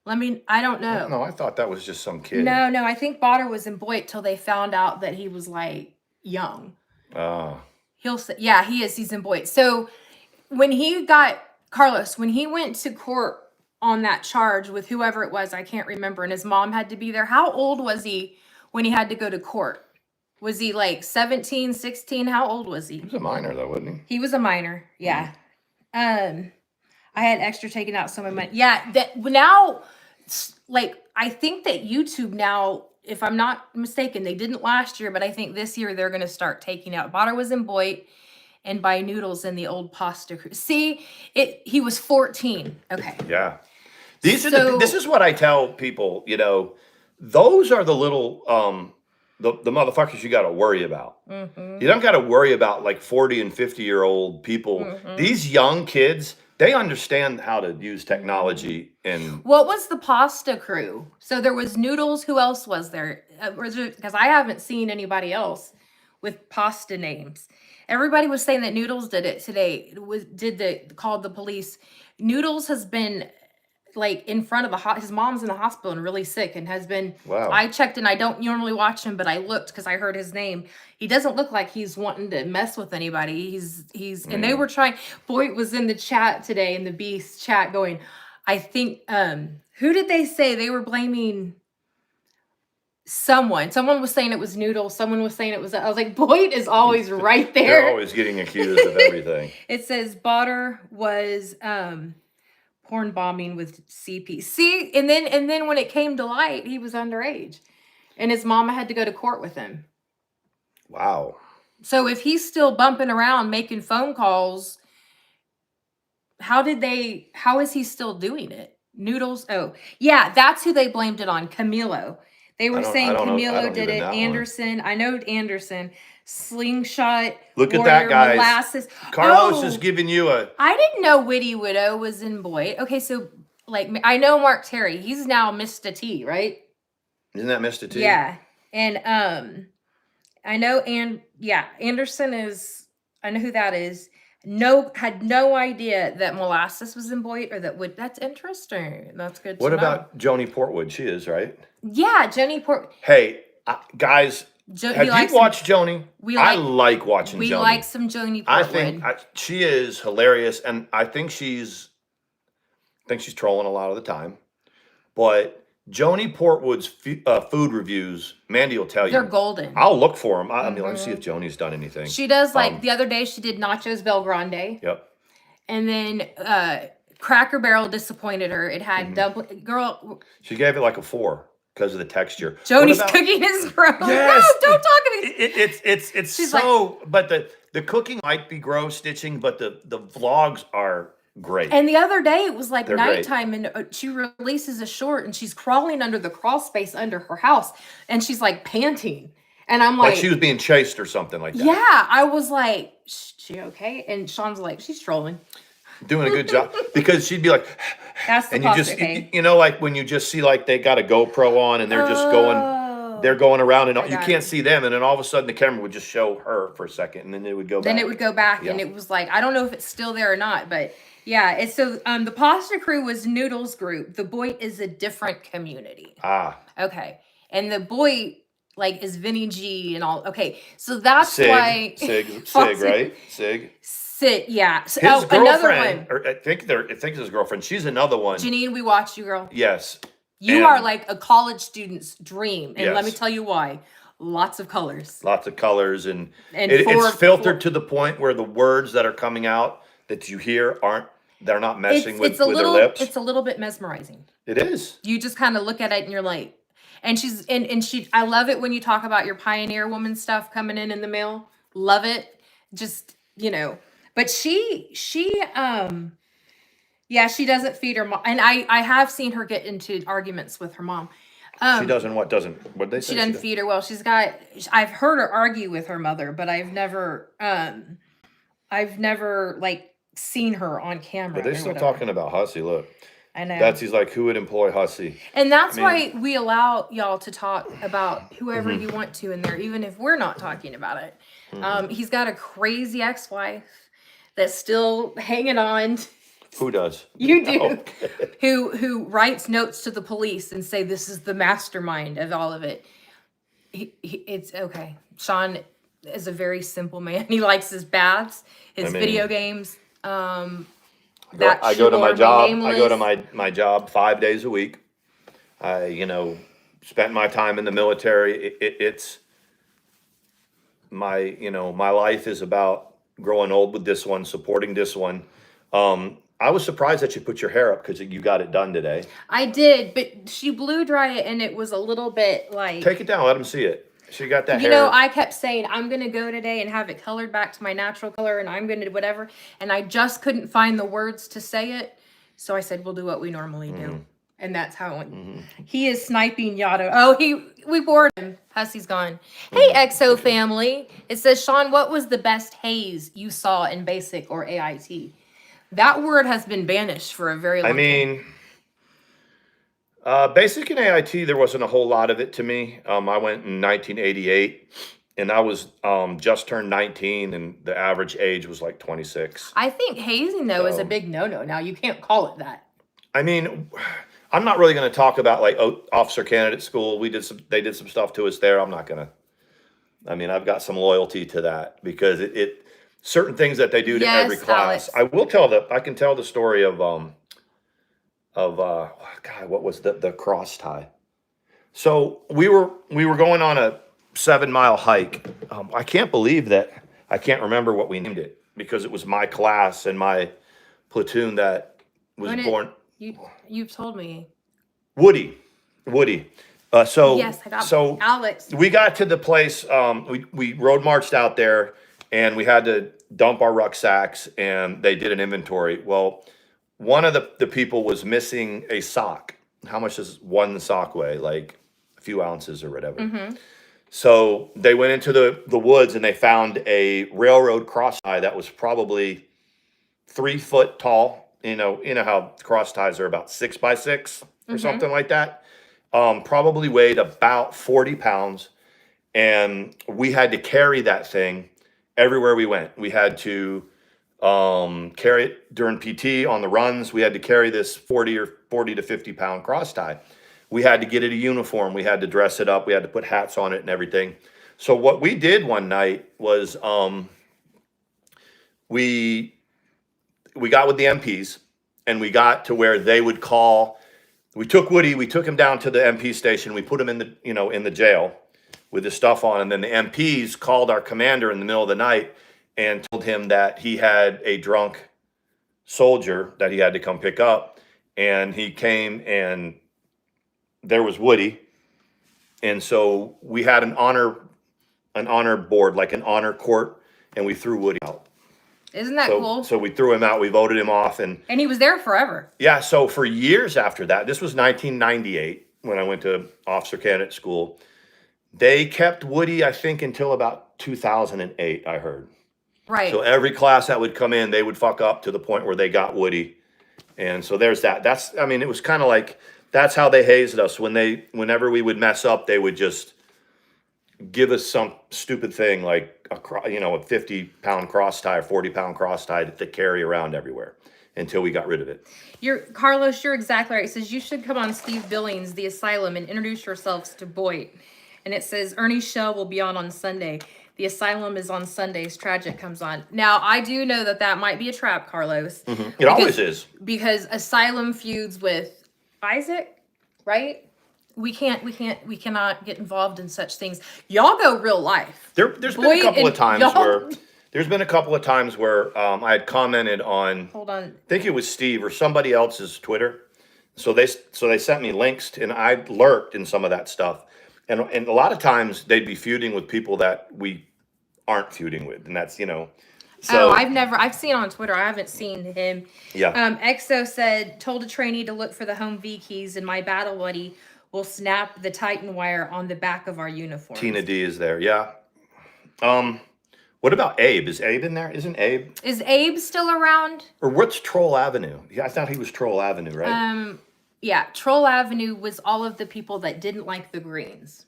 I don't know. No, I thought that was just some kid. No, I think Botter was in Boyd till they found out that he was like young. He'll say, yeah, he is. He's in Boyd. So when he went to court on that charge with whoever it was, I can't remember, and his mom had to be there. How old was he when he had to go to court? Was he like 17, 16? How old was he? He was a minor though, wasn't he? He was a minor, yeah. I had extra taken out some of my money. Yeah, that now, like, I think that YouTube now, if I'm not mistaken, they didn't last year, but I think this year they're going to start taking out. Botter was in Boyd and buy noodles in the old pasta. See, he was 14. Okay. Yeah. This is what I tell people, those are the little, the motherfuckers you got to worry about. You don't got to worry about like 40 and 50-year-old people. These young kids, they understand how to use technology. And what was the pasta crew? So there was Noodles. Who else was there? Because I haven't seen anybody else with pasta names. Everybody was saying that Noodles did it today. Called the police. Noodles has been like in front of his mom's in the hospital and really sick and has been. Wow. I checked and I don't normally watch him, but I looked because I heard his name. He doesn't look like he's wanting to mess with anybody. He's and they were trying. Boyd was in the chat today in the Beast chat going, I think who did they say they were blaming? Someone was saying it was Noodles. Someone was saying it was. I was like, Boyd is always right there. They're always getting accused of everything. It says Botter was porn bombing with CP. See, and then when it came to light, he was underage, and his mama had to go to court with him. Wow. So if he's still bumping around making phone calls, how is he still doing it? Noodles. Oh, yeah, that's who they blamed it on. Camilo. They were saying Camilo did it. Anderson. I know Anderson. Slingshot. Look at Warrior, that, guys. Molasses. Carlos is giving you a. I didn't know Witty Widow was in Boyd. Okay, so like I know Mark Terry. He's now Mr. T, right? Isn't that Mr. T? Yeah, and I know Anderson is. I know who that is. Had no idea that Molasses was in Boyd or that would. That's interesting. That's good. What about Joni Portwood? She is, right? Yeah, Joni Portwood. Hey, guys, have you watched Joni? I like watching Joni. We like some Joni Portwood. I think she is hilarious, and I think she's trolling a lot of the time. But Joni Portwood's food reviews, Mandi will tell you. They're golden. I'll look for them. I mean, let me see if Joni's done anything. She does, like, the other day she did Nachos Bel Grande. Yep. And then Cracker Barrel disappointed her. It had dumpling. Girl. She gave it like a 4 because of the texture. Joni's cooking is gross. Yes. No, don't talk to me. It's she's so, like, but the cooking might be gross stitching, but the vlogs are great. And the other day it was like They're nighttime and she releases a short and she's crawling under the crawl space under her house and she's like panting. And I'm like she was being chased or something like that. Yeah, I was like, she okay? And Sean's like, she's trolling. Doing a good job. Because she'd be like, that's the and you just, like when you just see like they got a GoPro on and they're just going around and you can't see them. And then all of a sudden the camera would just show her for a second and then it would go back. Then it would go back and it was like, I don't know if it's still there or not, but yeah. It's so the pasta crew was Noodles group. The Boyd is a different community. Okay. And the Boyd like is Vinny G and all. Okay. So that's why Sig, right? Sig. Yeah. So, his girlfriend, or I think it's his girlfriend. She's another one. Janine, we watched you, girl. Yes. You are like a college student's dream. And let me tell you why. Lots of colors. And it's filtered to the point where the words that are coming out that you hear they're not messing with their lips. It's a little bit mesmerizing. It is. You just kind of look at it and you're like, and she, I love it when you talk about your Pioneer Woman stuff coming in the mail. Love it. Just, but she doesn't feed her mom. And I have seen her get into arguments with her mom. She doesn't what they say? She doesn't feed her well. I've heard her argue with her mother, but I've never like seen her on camera. But they're still talking about Hussey. Look, I know. Betsy's like, who would employ Hussey? And that's I mean- why we allow y'all to talk about whoever Mm-hmm. you want to in there, even if we're not talking about it. He's got a crazy ex-wife that's still hanging on. Who does? You do. Okay. Who writes notes to the police and say this is the mastermind of all of it. It's okay. Sean is a very simple man. He likes his baths, his video games. I go to my job. I go to my job 5 days a week. I, spent my time in the military. It's my, my life is about growing old with this one, supporting this one. I was surprised that you put your hair up because you got it done today. I did, but she blew dry it and it was a little bit like. Take it down. Let them see it. She got that hair. I kept saying, I'm going to go today and have it colored back to my natural color and I'm going to whatever. And I just couldn't find the words to say it. So I said, we'll do what we normally do. And that's how it went. He is sniping Yato. Oh, we bored him. Hussey's gone. Hey, EXO family. It says, Sean, what was the best haze you saw in BASIC or AIT? That word has been banished for a very long time. Basic and AIT, there wasn't a whole lot of it to me. I went in 1988, and I was just turned 19, and the average age was like 26. I think hazing, though, is a big no-no. Now, you can't call it that. I mean, I'm not really going to talk about like officer candidate school. They did some stuff to us there. I'm not going to. I mean, I've got some loyalty to that because it certain things that they do to every class. Alex. I can tell the story of God, what was the cross tie? So we were going on a 7-mile hike. I can't believe that I can't remember what we named it because it was my class and my platoon that was born. You've told me. Woody. Yes, I got so Alex. We got to the place. We road marched out there, and we had to dump our rucksacks, and they did an inventory. Well, one of the people was missing a sock. How much does one sock weigh? Like a few ounces or whatever. So they went into the woods and they found a railroad cross tie that was probably 3 foot tall. You know how cross ties are about 6 by 6 or something like that. Probably weighed about 40 pounds. And we had to carry that thing everywhere we went. We had to carry it during PT on the runs. We had to carry this 40 to 50 pound cross tie. We had to get it a uniform. We had to dress it up. We had to put hats on it and everything. So what we did one night was we got with the MPs and we got to where they would call. We took Woody. We took him down to the MP station. We put him in the jail with his stuff on. And then the MPs called our commander in the middle of the night and told him that he had a drunk soldier that he had to come pick up. And he came and there was Woody. And so we had an honor board, like an honor court, and we threw Woody out. Isn't that cool? So we threw him out. We voted him off. And he was there forever. Yeah. So for years after that, this was 1998 when I went to officer candidate school. They kept Woody, I think, until about 2008, I heard. Right. So every class that would come in, they would fuck up to the point where they got Woody. And so there's that. It was kind of like, that's how they hazed us. Whenever we would mess up, they would just give us some stupid thing like a 50-pound cross tie or 40-pound cross tie to carry around everywhere until we got rid of it. Carlos, you're exactly right. It says you should come on Steve Billings, The Asylum, and introduce yourselves to Boyd. And it says Ernie Shell will be on Sunday. The Asylum is on Sundays. Tragic comes on. Now, I do know that might be a trap, Carlos. It always is. Because Asylum feuds with Isaac, right? We cannot get involved in such things. Y'all go real life. There's been a couple of times where I had commented on. Hold on. I think it was Steve or somebody else's Twitter. So they sent me links and I lurked in some of that stuff. And a lot of times they'd be feuding with people that we aren't feuding with, and that's So I've seen on Twitter. I haven't seen him. Yeah. EXO said, told a trainee to look for the home V keys, and my battle buddy will snap the Titan wire on the back of our uniform. Tina D is there. Yeah. What about Abe? Is Abe in there? Isn't Abe? Is Abe still around? Or what's Troll Avenue? Yeah, I thought he was Troll Avenue, right? Yeah, Troll Avenue was all of the people that didn't like the Greens.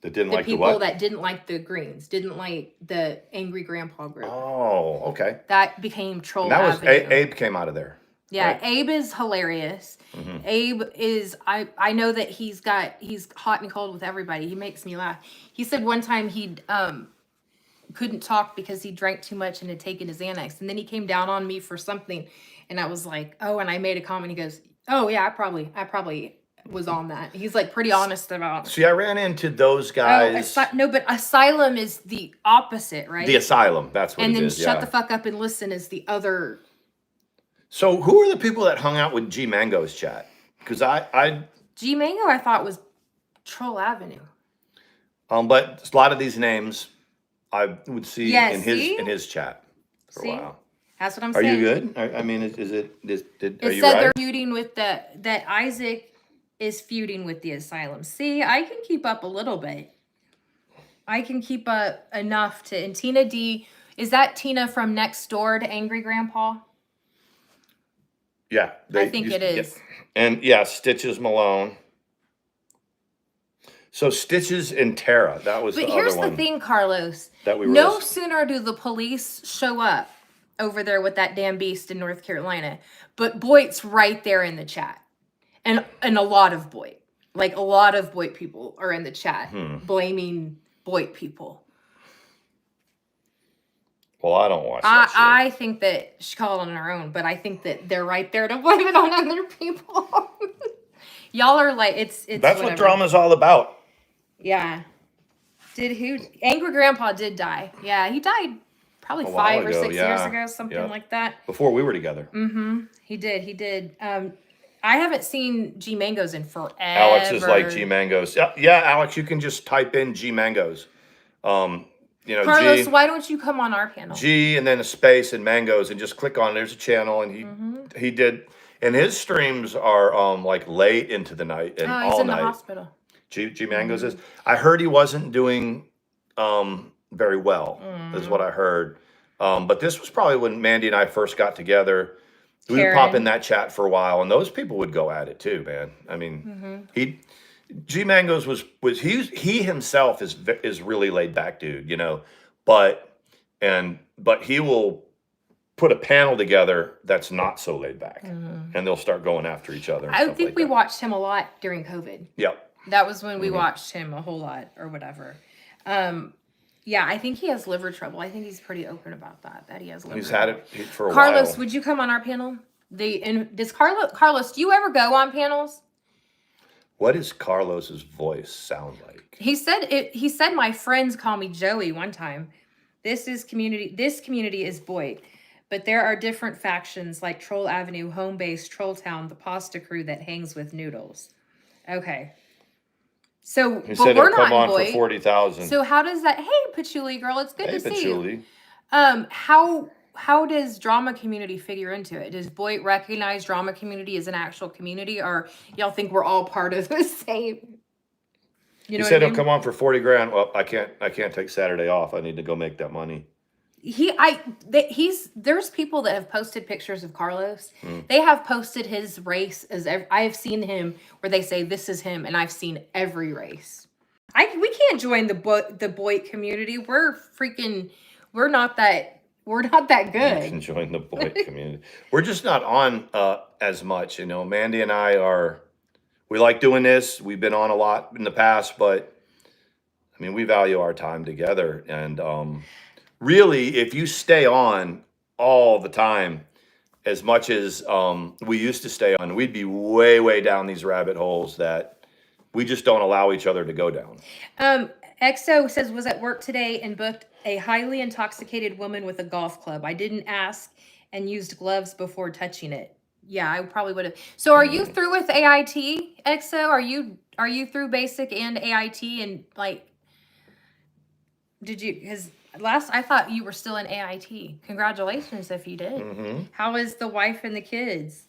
That didn't The like the people what? that didn't like the Greens, didn't like the Angry Grandpa group. Oh, okay. That became Troll And that was Avenue. Abe came out of there. Yeah, right? Abe is hilarious. Mhm. Abe is I know that he's hot and cold with everybody. He makes me laugh. He said one time he couldn't talk because he drank too much and had taken his Xanax, and then he came down on me for something, and I was like, oh, and I made a comment. He goes, oh yeah, I probably was on that. He's like pretty honest about. See, I ran into those guys. No, but Asylum is the opposite, right? The Asylum, that's what and it then is. Shut the fuck up and listen is the other. So who are the people that hung out with G Mango's chat? Because G Mango I thought was Troll Avenue. But a lot of these names I would see Yeah, in see? his chat for See? a while. That's what I'm Are saying. you good? I mean, are It you said right? they're feuding with that Isaac is feuding with the Asylum. See, I can keep up a little bit. I can keep up enough to. And Tina D, is that Tina from next door to Angry Grandpa? Yeah, I think it is. Yeah. And yeah, Stitches Malone. So Stitches and Tara, that was But the here's other one the thing, Carlos. that we were No listening. sooner do the police show up over there with that damn beast in North Carolina, but Boyd's right there in the chat. And a lot of Boyd. Like a lot of Boyd people are in the chat blaming Boyd people. Well, I don't watch that shit. I think that she's calling on her own, but I think that they're right there to blame it on other people. Y'all are like, it's That's whatever. what drama's all about. Yeah. Angry Grandpa did die. Yeah, he died probably A while 5 or ago, 6 yeah. years ago, something Yeah. like that. Before we were together. He did. I haven't seen G Mangoes in forever. Alex is like G Mangoes. Yeah, Alex, you can just type in G Mangoes. You know, Carlos, G, why don't you come on our panel? G and then a space and Mangoes and just click on there's a channel and he did, and his streams are like late into the night and Oh, he's all in night. the hospital. G Mangoes is. I heard he wasn't doing very well, is what I heard. But this was probably when Mandi and I first got together. We would pop in that chat for a while, and those people would go at it too, man. I mean, G Mangoes he himself is really laid back dude, you know, but he will put a panel together that's not so laid back, and they'll start going after each other. And I stuff think like we that. watched him a lot during COVID. Yep. That was when we watched him a whole lot or whatever. Yeah, I think he has liver trouble. I think he's pretty open about that he has liver He's trouble. had it for a Carlos, while. would you come on our panel? Carlos, do you ever go on panels? What does Carlos's voice sound like? He said my friends call me Joey one time. This community is Boyd. But there are different factions like Troll Avenue, Home Base, Troll Town, the Pasta Crew that hangs with Noodles. Okay. So, He but said we're he'll come not on Boyd. for 40,000. So how does that? Hey, Patchouli girl, it's good to see Patchouli. you. How does drama community figure into it? Does Boyd recognize drama community as an actual community, or y'all think we're all part of the same? You know He what said I he'll mean? come on for 40 grand. Well, I can't take Saturday off. I need to go make that money. There's people that have posted pictures of Carlos. They have posted his race I have seen him where they say this is him, and I've seen every race. We can't join the Boyd community. We're not that You good. can join the boy community. We're just not on as much, you know. Mandi and I we like doing this. We've been on a lot in the past, but I mean, we value our time together. And really, if you stay on all the time, as much as we used to stay on, we'd be way, way down these rabbit holes that we just don't allow each other to go down. XO says, was at work today and booked a highly intoxicated woman with a golf club. I didn't ask and used gloves before touching it. Yeah, I probably would have. So are you through with AIT, XO? Are you through basic and AIT? And like, because last I thought you were still in AIT. Congratulations if you did. How is the wife and the kids?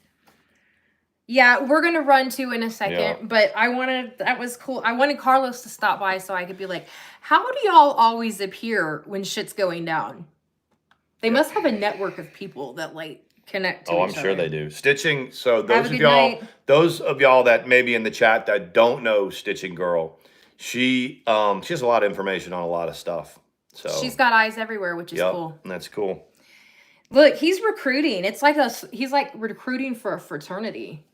Yeah, we're gonna run to in a second, Yeah. but that was cool. I wanted Carlos to stop by so I could be like, how do y'all always appear when shit's going down? They must have a network of people that like connect to Oh, I'm each sure other. they do. Stitching. So Have a good night. those of y'all that may be in the chat that don't know Stitching Girl, she has a lot of information on a lot of stuff. So She's got eyes everywhere, which is yep, cool. that's cool. Look, he's recruiting. It's like he's like recruiting for a fraternity.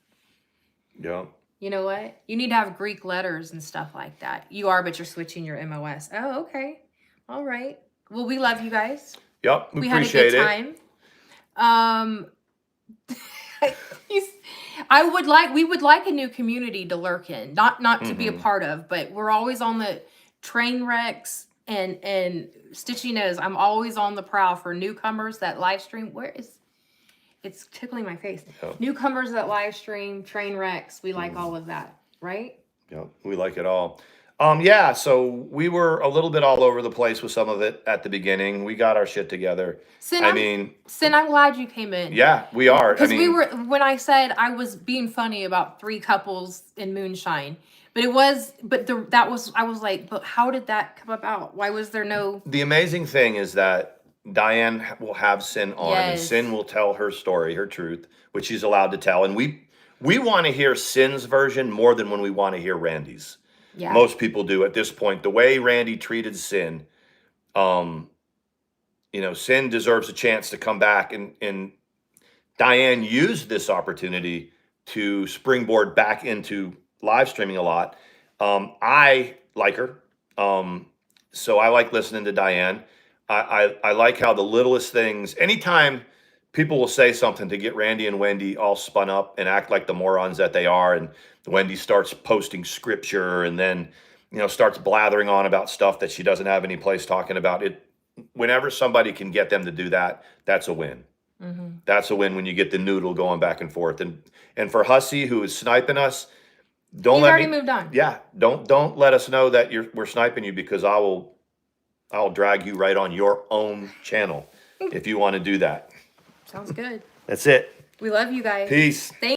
Yeah. You know what? You need to have Greek letters and stuff like that. You are, but you're switching your MOS. Oh, okay. All right. Well, we love you guys. Yep, we had appreciate a good time. We would like a new community to lurk in, not to be a part of, but we're always on the train wrecks and Stitchy knows I'm always on the prowl for newcomers that live stream. It's tickling my face. Yep. Newcomers that live stream, train wrecks. We like all of that, right? Yep, we like it all. Yeah, so we were a little bit all over the place with some of it at the beginning. We got our shit together. Sin, Sin, I'm glad you came in. Yeah, we are. Because when I said I was being funny about 3 couples in moonshine, I was like, but how did that come about? Why was there no? The amazing thing is that Diane will have Sin on, and Sin will tell her story, her truth, which she's allowed to tell. And we want to hear Sin's version more than when we want to hear Randy's. Yeah. Most people do at this point. The way Randy treated Sin, Sin deserves a chance to come back, and Diane used this opportunity to springboard back into live streaming a lot. I like her. So I like listening to Diane. I like how the littlest things, anytime people will say something to get Randy and Wendy all spun up and act like the morons that they are, and Wendy starts posting scripture and then, starts blathering on about stuff that she doesn't have any place talking about it. Whenever somebody can get them to do that, that's a win. Mm-hmm. That's a win when you get the noodle going back and forth. And for Hussey, who is sniping us, He's already moved on. Yeah, don't let us know that we're sniping you, because I'll drag you right on your own channel if you want to do that. Sounds good. That's it. We love you guys. Peace. Thank